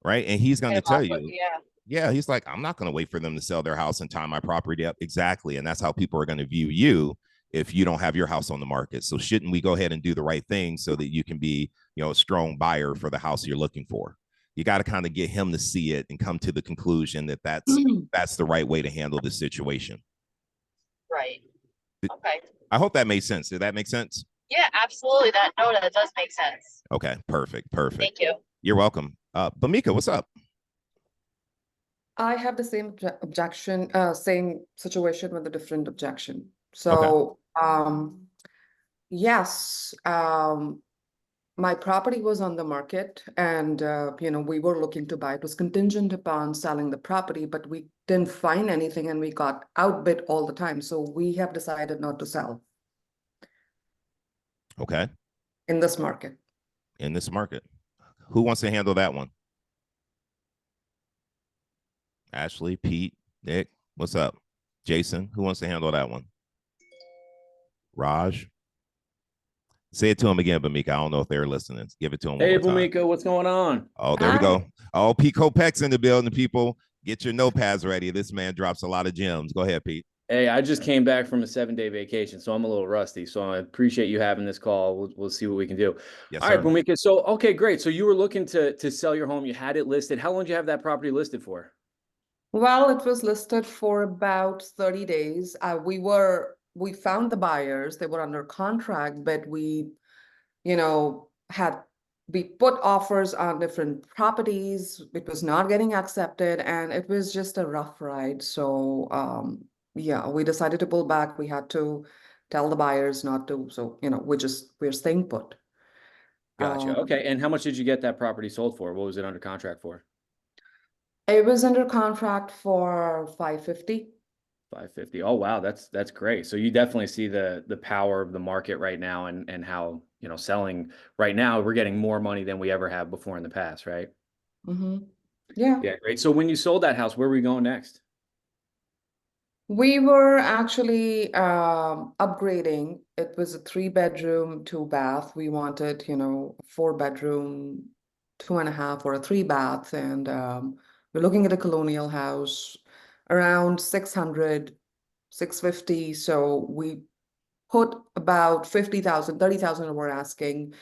Right. And he's going to tell you, yeah, he's like, I'm not going to wait for them to sell their house and tie my property up. Exactly. And that's how people are going to view you if you don't have your house on the market. So shouldn't we go ahead and do the right thing so that you can be, you know, a strong buyer for the house you're looking for? You got to kind of get him to see it and come to the conclusion that that's the right way to handle this situation. Right. Okay. I hope that made sense. Did that make sense? Yeah, absolutely. That does make sense. Okay, perfect. Thank you. You're welcome. Bamika, what's up? I have the same objection, same situation with a different objection. So, yes, my property was on the market and, you know, we were looking to buy. It was contingent upon selling the property, but we didn't find anything and we got outbid all the time. So we have decided not to sell Okay. in this market. In this market. Who wants to handle that one? Ashley, Pete, Nick, what's up? Jason, who wants to handle that one? Raj? Say it to him again, Bhumika. I don't know if they're listening. Give it to him. Hey, one more time. Bhumika, what's going on? Oh, there we go. Oh, Pete Kopech's in the building, people. Get your notepads ready. This man drops a lot of gems. Go ahead, Pete. Hey, I just came back from a 7-day vacation, so I'm a little rusty. So I appreciate you having this call. We'll see what we can do. Yes, All sir. right, Bhumika. So, okay, great. So you were looking to sell your home. You had it listed. How long did you have that property listed for? Well, it was listed for about 30 days. We found the buyers, they were under contract, but we, you know, we put offers on different properties. It was not getting accepted and it was just a rough ride. So, yeah, we decided to pull back. We had to tell the buyers not to. So, you know, we're staying put. Gotcha. Okay. And how much did you get that property sold for? What was it under contract for? It was under contract for $550. $550. Oh, wow. That's great. So you definitely see the power of the market right now and how, you know, selling right now, we're getting more money than we ever have before in the past, right? Mm-hmm. Yeah. Yeah, great. So when you sold that house, where were we going next? We were actually upgrading. It was a 3-bedroom, 2-bath. We wanted, you know, 4-bedroom, 2.5 or a 3-bath. And we're looking at a colonial house around 600, 650. So we put about 50,000, 30,000 we're asking.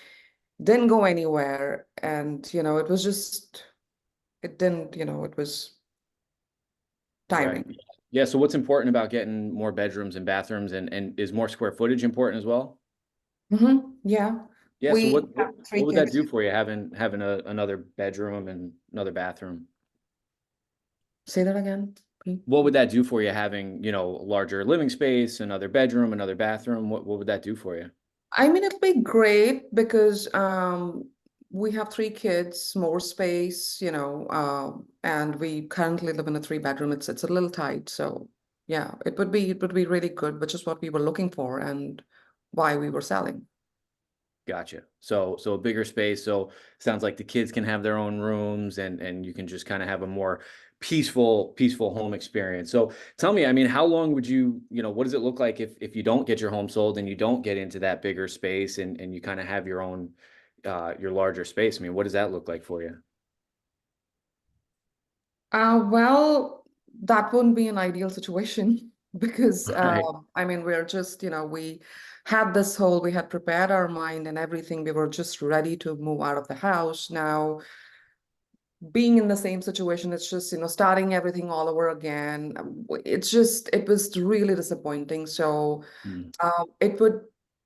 Didn't go anywhere. And, you know, it was just, it didn't, you know, it was tiring. Right. Yeah. So what's important about getting more bedrooms and bathrooms and is more square footage important as well? Mm-hmm. Yeah. Yeah. So We what have 3 would that kids. do for you having another bedroom and another bathroom? Say that again, please. What would that do for you having, you know, larger living space, another bedroom, another bathroom? What would that do for you? I mean, it'll be great because we have 3 kids, more space, you know, and we currently live in a 3-bedroom. It's a little tight, so yeah, it would be really good, which is what we were looking for and why we were selling. Gotcha. So a bigger space. So sounds like the kids can have their own rooms and you can just kind of have a more peaceful home experience. So tell me, I mean, how long would you know, what does it look like if you don't get your home sold and you don't get into that bigger space and you kind of have your own your larger space? I mean, what does that look like for you? Well, that wouldn't be an ideal situation because Right. I mean, we're just, you know, we had prepared our mind and everything. We were just ready to move out of the house. Now, being in the same situation, it's just, you know, starting everything all over again. It was really disappointing. So it would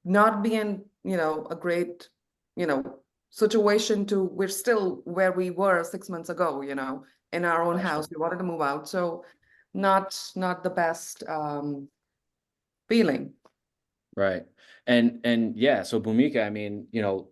not be you know, a great, you know, situation we're still where we were 6 months ago, you know, in our own Gotcha. house. We wanted to move out. So not the best feeling. Right. And yeah, so Bhumika, I mean, you know,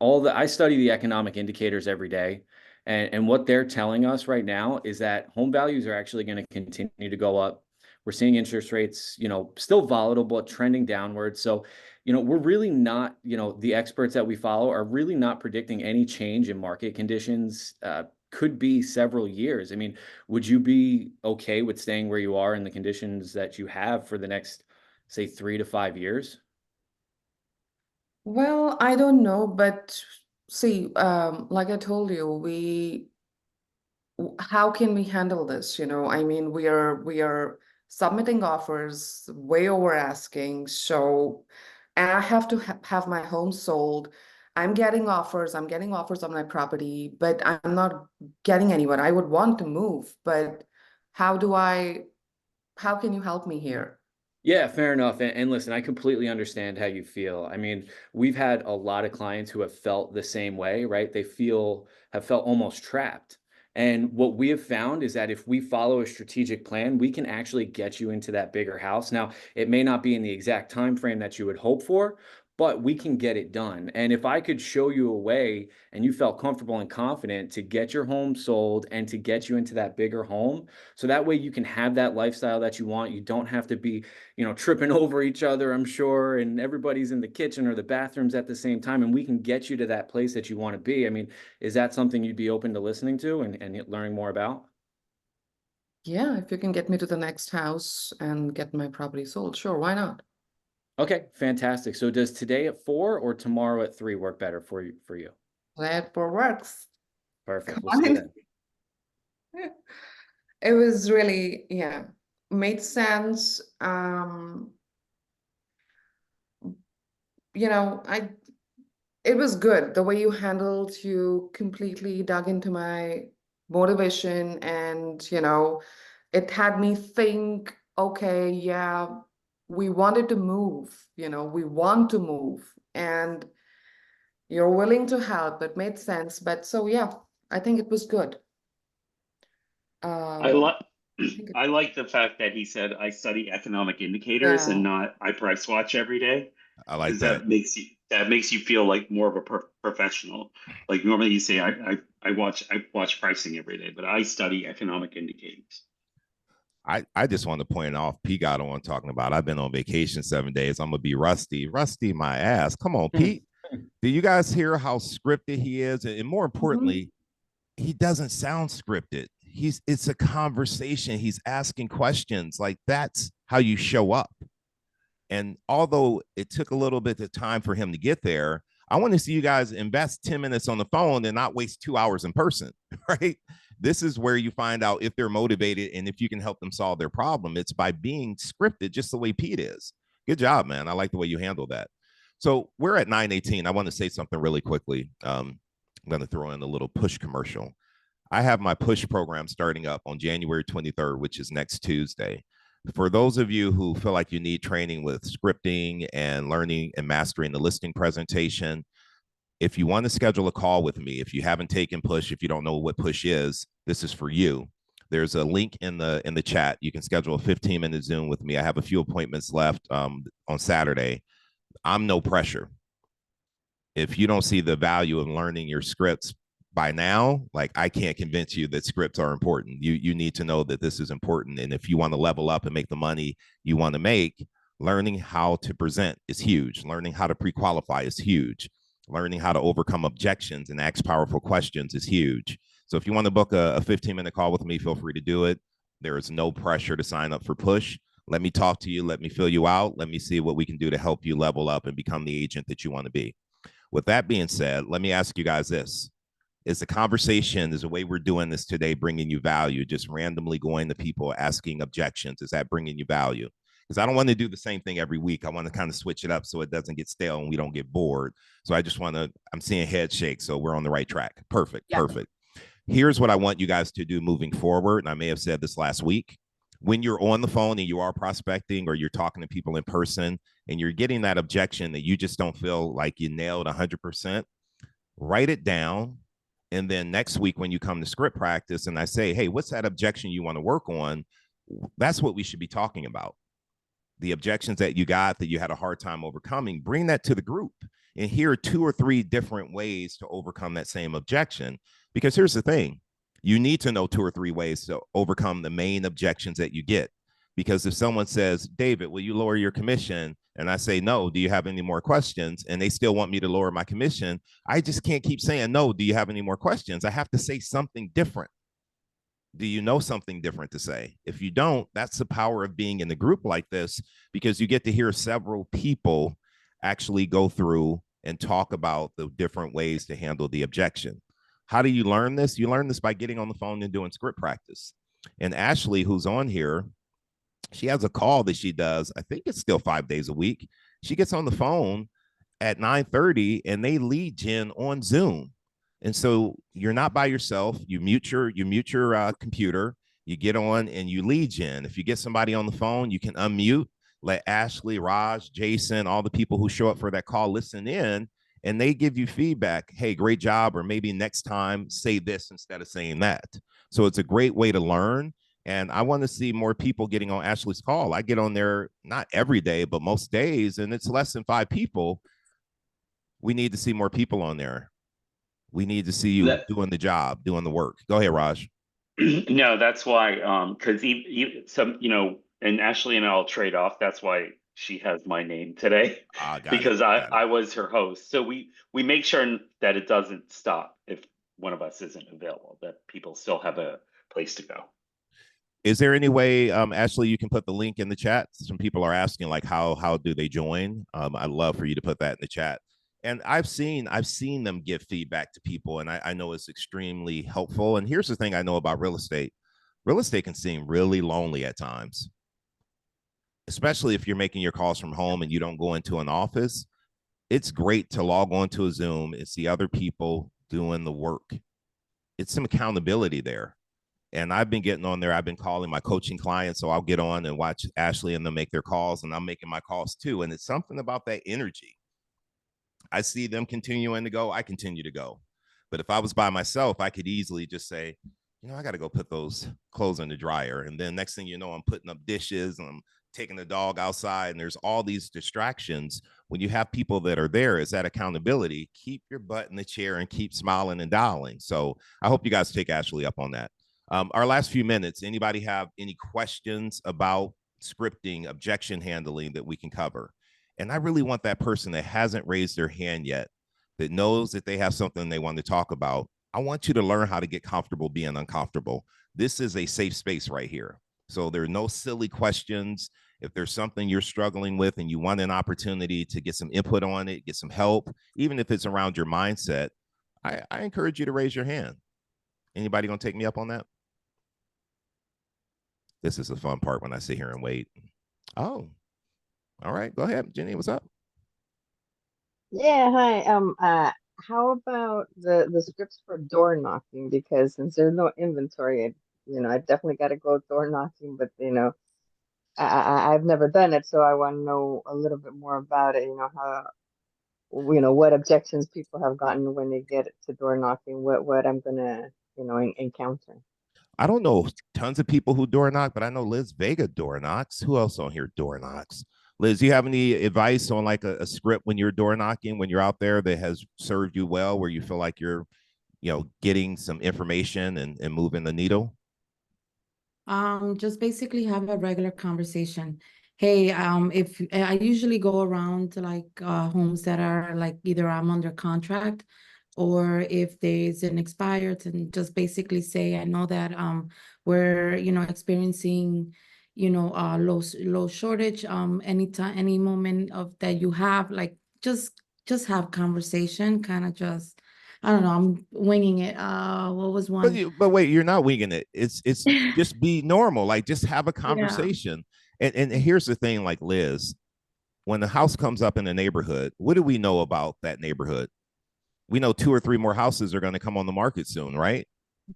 I study the economic indicators every day. And what they're telling us right now is that home values are actually going to continue to go up. We're seeing interest rates, you know, still volatile, but trending downwards. So, you know, we're really not, you know, the experts that we follow are really not predicting any change in market conditions. Could be several years. I mean, would you be okay with staying where you are in the conditions that you have for the next, say, 3 to 5 years? Well, I don't know, but see, like I told you, how can we handle this? You know, I mean, we are submitting offers way over asking. So, and I have to have my home sold. I'm getting offers on my property, but I'm not getting anywhere. I would want to move, but how can you help me here? Yeah, fair enough. And listen, I completely understand how you feel. I mean, we've had a lot of clients who have felt the same way, right? Have felt almost trapped. And what we have found is that if we follow a strategic plan, we can actually get you into that bigger house. Now, it may not be in the exact time frame that you would hope for, but we can get it done. And if I could show you a way and you felt comfortable and confident to get your home sold and to get you into that bigger home, so that way you can have that lifestyle that you want. You don't have to be, tripping over each other, I'm sure, and everybody's in the kitchen or the bathrooms at the same time, and we can get you to that place that you want to be. I mean, is that something you'd be open to listening to and learning more about? Yeah, if you can get me to the next house and get my property sold, sure, why not? Okay, fantastic. So does today at 4 or tomorrow at 3 work better for you? That works. Perfect. Come We'll see on. then. It was really, made sense. It was good. The way you handled, you completely dug into my motivation, and, it had me think, okay, yeah, we wanted to move, we want to move, and you're willing to help. It made sense. But so, yeah, I think it was good. I like the fact that he said, I study economic indicators and not I price watch every day. I like that. That makes you feel like more of a professional. Like normally you say, I watch pricing every day, but I study economic indicators. I just want to point off Pete got on talking about I've been on vacation 7 days. I'm gonna be rusty my ass. Come on, Pete. Do you guys hear how scripted he is? And more importantly, he doesn't sound scripted. It's a conversation. He's asking questions. Like, that's how you show up. And although it took a little bit of time for him to get there, I want to see you guys invest 10 minutes on the phone and not waste 2 hours in person, right? This is where you find out if they're motivated and if you can help them solve their problem. It's by being scripted, just the way Pete is. Good job, man. I like the way you handle that. So we're at 9:18. I want to say something really quickly. I'm going to throw in a little push commercial. I have my push program starting up on January 23rd, which is next Tuesday. For those of you who feel like you need training with scripting and learning and mastering the listing presentation, if you want to schedule a call with me, if you haven't taken push, if you don't know what push is, this is for you. There's a link in the chat. You can schedule a 15-minute Zoom with me. I have a few appointments left on Saturday. I'm no pressure. If you don't see the value of learning your scripts by now, like, I can't convince you that scripts are important. You need to know that this is important. And if you want to level up and make the money you want to make, learning how to present is huge. Learning how to pre-qualify is huge. Learning how to overcome objections and ask powerful questions is huge. So if you want to book a 15-minute call with me, feel free to do it. There is no pressure to sign up for push. Let me talk to you. Let me fill you out. Let me see what we can do to help you level up and become the agent that you want to be. With that being said, let me ask you guys this. Is the conversation, is the way we're doing this today bringing you value? Just randomly going to people asking objections, is that bringing you value? Because I don't want to do the same thing every week. I want to kind of switch it up so it doesn't get stale and we don't get bored. So I just want to, I'm seeing head shake, so we're on the right track. Perfect, perfect. Here's what I want you guys to do moving forward. And I may have said this last week. When you're on the phone and you are prospecting or you're talking to people in person and you're getting that objection that you just don't feel like you nailed 100%, write it down. And then next week, when you come to script practice and I say, hey, what's that objection you want to work on? That's what we should be talking about. The objections that you got that you had a hard time overcoming, bring that to the group and hear 2 or 3 different ways to overcome that same objection. Because here's the thing, you need to know 2 or 3 ways to overcome the main objections that you get. Because if someone says, David, will you lower your commission? And I say, no, do you have any more questions? And they still want me to lower my commission. I just can't keep saying, no, do you have any more questions? I have to say something different. Do you know something different to say? If you don't, that's the power of being in a group like this, because you get to hear several people actually go through and talk about the different ways to handle the objection. How do you learn this? You learn this by getting on the phone and doing script practice. And Ashley, who's on here, she has a call that she does. I think it's still 5 days a week. She gets on the phone at 9:30 and they lead gen on Zoom. And so you're not by yourself. You mute your computer, you get on and you lead gen. If you get somebody on the phone, you can unmute, let Ashley, Raj, Jason, all the people who show up for that call listen in, and they give you feedback. Hey, great job. Or maybe next time say this instead of saying that. So it's a great way to learn. And I want to see more people getting on Ashley's call. I get on there, not every day, but most days, and it's less than 5 people. We need to see more people on there. We need to see you doing the job, doing the work. Go ahead, Raj. No, that's why, because some, and Ashley and I'll trade off. That's why she has my name today, because I was her host. So we make sure that it doesn't stop if one of us isn't available, that people still have a place to go. Is there any way, Ashley, you can put the link in the chat? Some people are asking, like, how do they join? I'd love for you to put that in the chat. And I've seen them give feedback to people, and I know it's extremely helpful. And here's the thing I know about real estate. Real estate can seem really lonely at times, especially if you're making your calls from home and you don't go into an office. It's great to log on to a Zoom and see other people doing the work. It's some accountability there. And I've been getting on there. I've been calling my coaching clients, so I'll get on and watch Ashley and them make their calls, and I'm making my calls too. And it's something about that energy. I see them continuing to go, I continue to go. But if I was by myself, I could easily just say, I got to go put those clothes in the dryer. And then next thing you know, I'm putting up dishes and I'm taking the dog outside, and there's all these distractions. When you have people that are there, is that accountability. Keep your butt in the chair and keep smiling and dialing. So I hope you guys take Ashley up on that. Our last few minutes, anybody have any questions about scripting, objection handling that we can cover? And I really want that person that hasn't raised their hand yet, that knows that they have something they want to talk about. I want you to learn how to get comfortable being uncomfortable. This is a safe space right here. So there are no silly questions. If there's something you're struggling with and you want an opportunity to get some input on it, get some help, even if it's around your mindset, I encourage you to raise your hand. Anybody gonna take me up on that? This is the fun part when I sit here and wait. Oh, all right. Go ahead, Jenny. What's up? Yeah, hi. How about the scripts for door knocking? Because since there's no inventory, I definitely got to go door knocking. But I've never done it, so I want to know a little bit more about it. How, what objections people have gotten when they get to door knocking. What I'm gonna, encounter. I don't know tons of people who door knock, but I know Liz Vega door knocks. Who else on here door knocks? Liz, do you have any advice on like a script when you're door knocking, when you're out there, that has served you well, where you feel like you're, getting some information and moving the needle? Just basically have a regular conversation. Hey, if I usually go around to like homes that are like either I'm under contract, or if there's an expired, and just basically say, I know that we're experiencing low shortage, anytime, any moment of that you have, like just have conversation, kind of just, I don't know, I'm winging it. What was one? But wait, you're not winging it. It's just be normal, like just have a conversation. Yeah. And here's the thing, like Liz, when the house comes up in the neighborhood, what do we know about that neighborhood? We know 2 or 3 more houses are going to come on the market soon, right?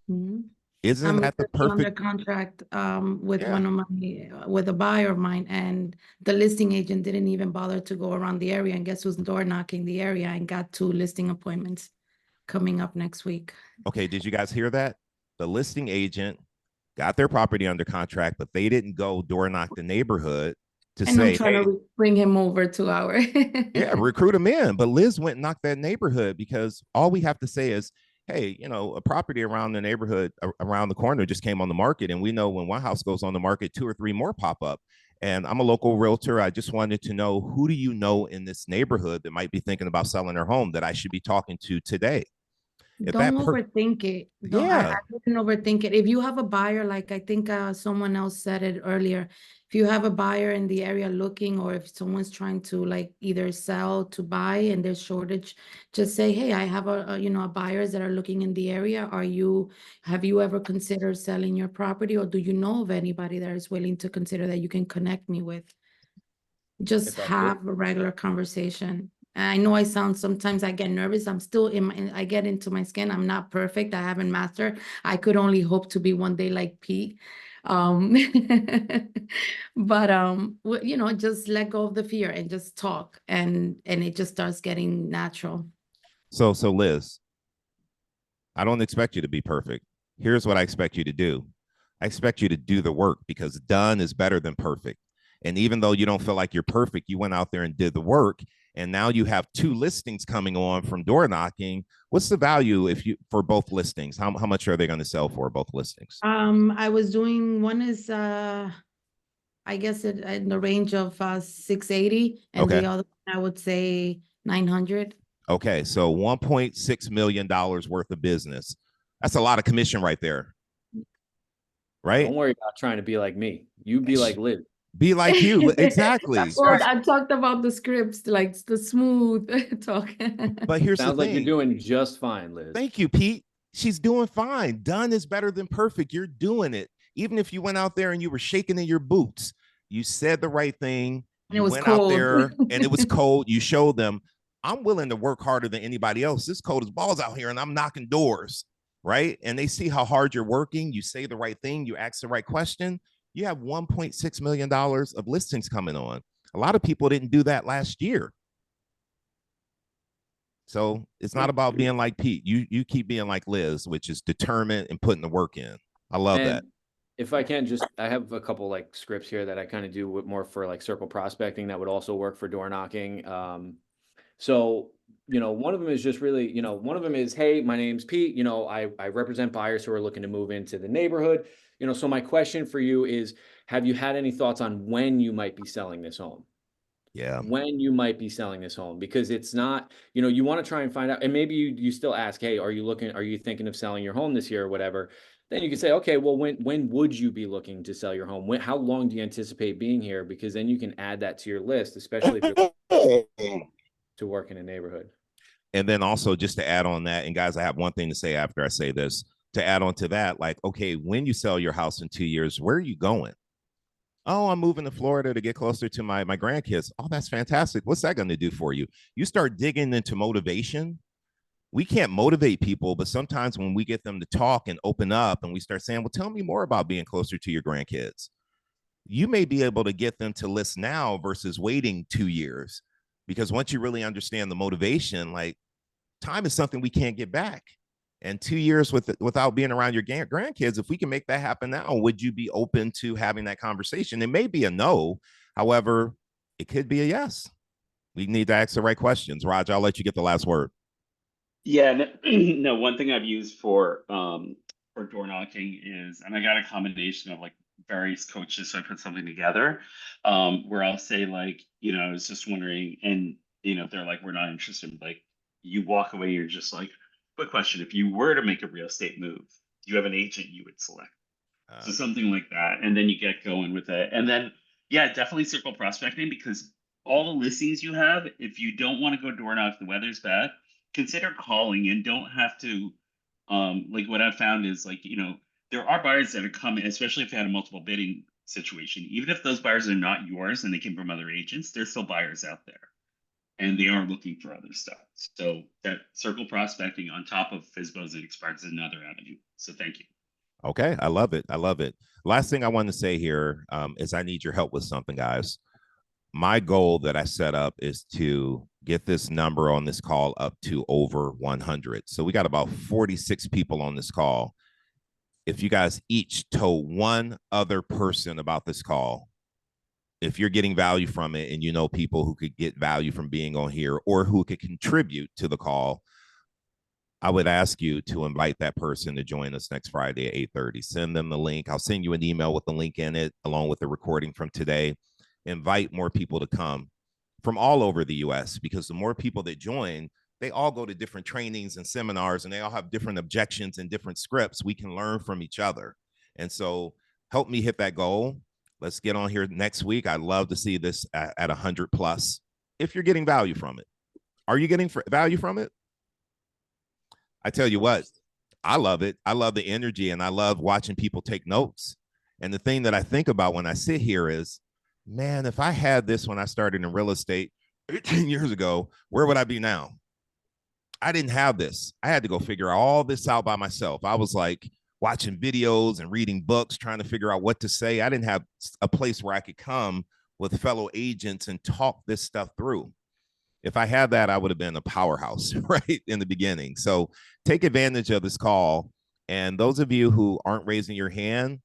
Mm-hmm. Isn't that the perfect under contract with one of my with a buyer of mine, and the listing agent didn't even bother to go around the area, and guess who's door knocking the area, and got 2 listing appointments coming up next week. Okay, did you guys hear that? The listing agent got their property under contract, but they didn't go door knock the neighborhood to and say, I'm trying to bring him over to our yeah, recruit him in. But Liz went and knocked that neighborhood, because all we have to say is, hey, a property around the neighborhood around the corner just came on the market, and we know when one house goes on the market, 2 or 3 more pop up. And I'm a local realtor. I just wanted to know, who do you know in this neighborhood that might be thinking about selling their home that I should be talking to today? Don't overthink it. I wouldn't overthink it. If you have a buyer, like I think someone else said it earlier, if you have a buyer in the area looking, or if someone's trying to like either sell to buy and there's shortage, just say, hey, I have a buyers that are looking in the area. Have you ever considered selling your property, or do you know of anybody that is willing to consider that you can connect me with? Just have a regular conversation. I know I sound, sometimes I get nervous. I'm still I get into my skin. I'm not perfect. I haven't mastered. I could only hope to be one day like Pete. But just let go of the fear and just talk, and it just starts getting natural. So Liz, I don't expect you to be perfect. Here's what I expect you to do. I expect you to do the work, because done is better than perfect. And even though you don't feel like you're perfect, you went out there and did the work. and now you have 2 listings coming on from door knocking. What's the value for both listings? How much are they going to sell for both listings? I was doing, one is I guess in the range of 680, and Okay. the other one, I would say 900. Okay, so $1.6 million worth of business. That's a lot of commission right there. Right? Don't worry about trying to be like me. You be like Liz. Be like you. Exactly. Well, I talked about the scripts, like the smooth talk. But here's Sounds the like thing. you're doing just fine, Liz. Thank you, Pete. She's doing fine. Done is better than perfect. You're doing it. Even if you went out there and you were shaking in your boots, you said the right thing. And You it was went cold. out there and it was cold. You showed them, I'm willing to work harder than anybody else. It's cold as balls out here and I'm knocking doors, right? And they see how hard you're working. You say the right thing. You ask the right question. You have $1.6 million of listings coming on. A lot of people didn't do that last year. So it's not about being like Pete. You keep being like Liz, which is determined and putting the work in. I love that. If I can I have a couple like scripts here that I kind of do more for like circle prospecting that would also work for door knocking. So, one of them is just really, one of them is, hey, my name's Pete. I represent buyers who are looking to move into the neighborhood. So my question for you is, have you had any thoughts on when you might be selling this home? Yeah. When you might be selling this home, because it's not, you want to try and find out, and maybe you still ask, hey, are you thinking of selling your home this year or whatever? Then you can say, okay, well, when would you be looking to sell your home? How long do you anticipate being here? Because then you can add that to your list, especially if you're to work in a neighborhood. And then also just to add on that, and guys, I have one thing to say after I say this, to add on to that, like, okay, when you sell your house in 2 years, where are you going? Oh, I'm moving to Florida to get closer to my grandkids. Oh, that's fantastic. What's that going to do for you? You start digging into motivation. We can't motivate people, but sometimes when we get them to talk and open up and we start saying, well, tell me more about being closer to your grandkids, you may be able to get them to list now versus waiting 2 years. Because once you really understand the motivation, like, time is something we can't get back. And 2 years without being around your grandkids, if we can make that happen now, would you be open to having that conversation? It may be a no. However, it could be a yes. We need to ask the right questions. Raj, I'll let you get the last word. Yeah, no, one thing I've used for door knocking is, and I got a combination of like various coaches, so I put something together where I'll say like, I was just wondering, and if they're like, we're not interested, like you walk away, you're just like, quick question, if you were to make a real estate move, do you have an agent you would select? So something like that, and then you get going with it. And then, yeah, definitely circle prospecting, because all the listings you have, if you don't want to go door knock, the weather's bad, consider calling, and don't have to, like what I've found is like, there are buyers that are coming, especially if you had a multiple bidding situation, even if those buyers are not yours and they came from other agents, there's still buyers out there. And they are looking for other stuff. So that circle prospecting on top of FSBOs and expireds is another avenue. So thank you. Okay, I love it. I love it. Last thing I want to say here is I need your help with something, guys. My goal that I set up is to get this number on this call up to over 100. So we got about 46 people on this call. If you guys each told one other person about this call, if you're getting value from it and you know people who could get value from being on here or who could contribute to the call, I would ask you to invite that person to join us next Friday at 8:30. Send them the link. I'll send you an email with the link in it, along with the recording from today. Invite more people to come from all over the US, because the more people that join, they all go to different trainings and seminars, and they all have different objections and different scripts. We can learn from each other. And so help me hit that goal. Let's get on here next week. I'd love to see this at 100 plus. If you're getting value from it, are you getting value from it? I tell you what, I love it. I love the energy, and I love watching people take notes. And the thing that I think about when I sit here is, man, if I had this when I started in real estate 18 years ago, where would I be now? I didn't have this. I had to go figure all this out by myself. I was like watching videos and reading books, trying to figure out what to say. I didn't have a place where I could come with fellow agents and talk this stuff through. If I had that, I would have been a powerhouse right in the beginning. So take advantage of this call. And those of you who aren't raising your hand,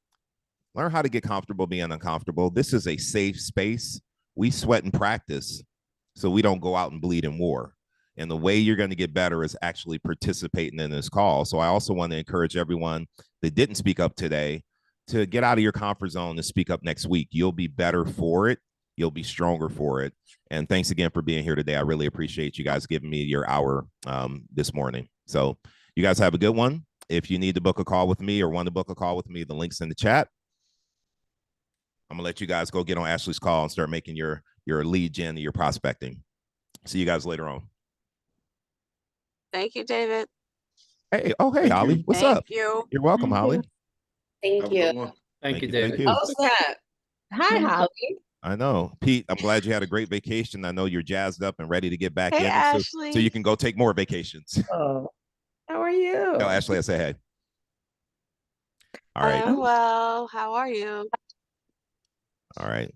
learn how to get comfortable being uncomfortable. This is a safe space. We sweat and practice. so we don't go out and bleed in war. And the way you're going to get better is actually participating in this call. So I also want to encourage everyone that didn't speak up today to get out of your comfort zone and speak up next week. You'll be better for it. You'll be stronger for it. And thanks again for being here today. I really appreciate you guys giving me your hour this morning. So you guys have a good one. If you need to book a call with me or want to book a call with me, the link's in the chat. I'm gonna let you guys go get on Ashley's call and start making your lead gen and your prospecting. See you guys later on. Thank you, David. Hey, oh, hey, Holly. What's Thank up? you. You're welcome, Holly. Thank you. Thank you, Thank David. you. Oh, snap. Hi, Holly. I know. Pete, I'm glad you had a great vacation. I know you're jazzed up and ready to get back Hey, in Ashley. so you can go take more vacations. Oh, how are you? Tell Ashley I say hey. All right. I'm well. How are you? All right.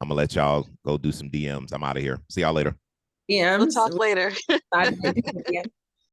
I'm gonna let y'all go do some DMs. I'm out of here. See y'all later. We'll talk later.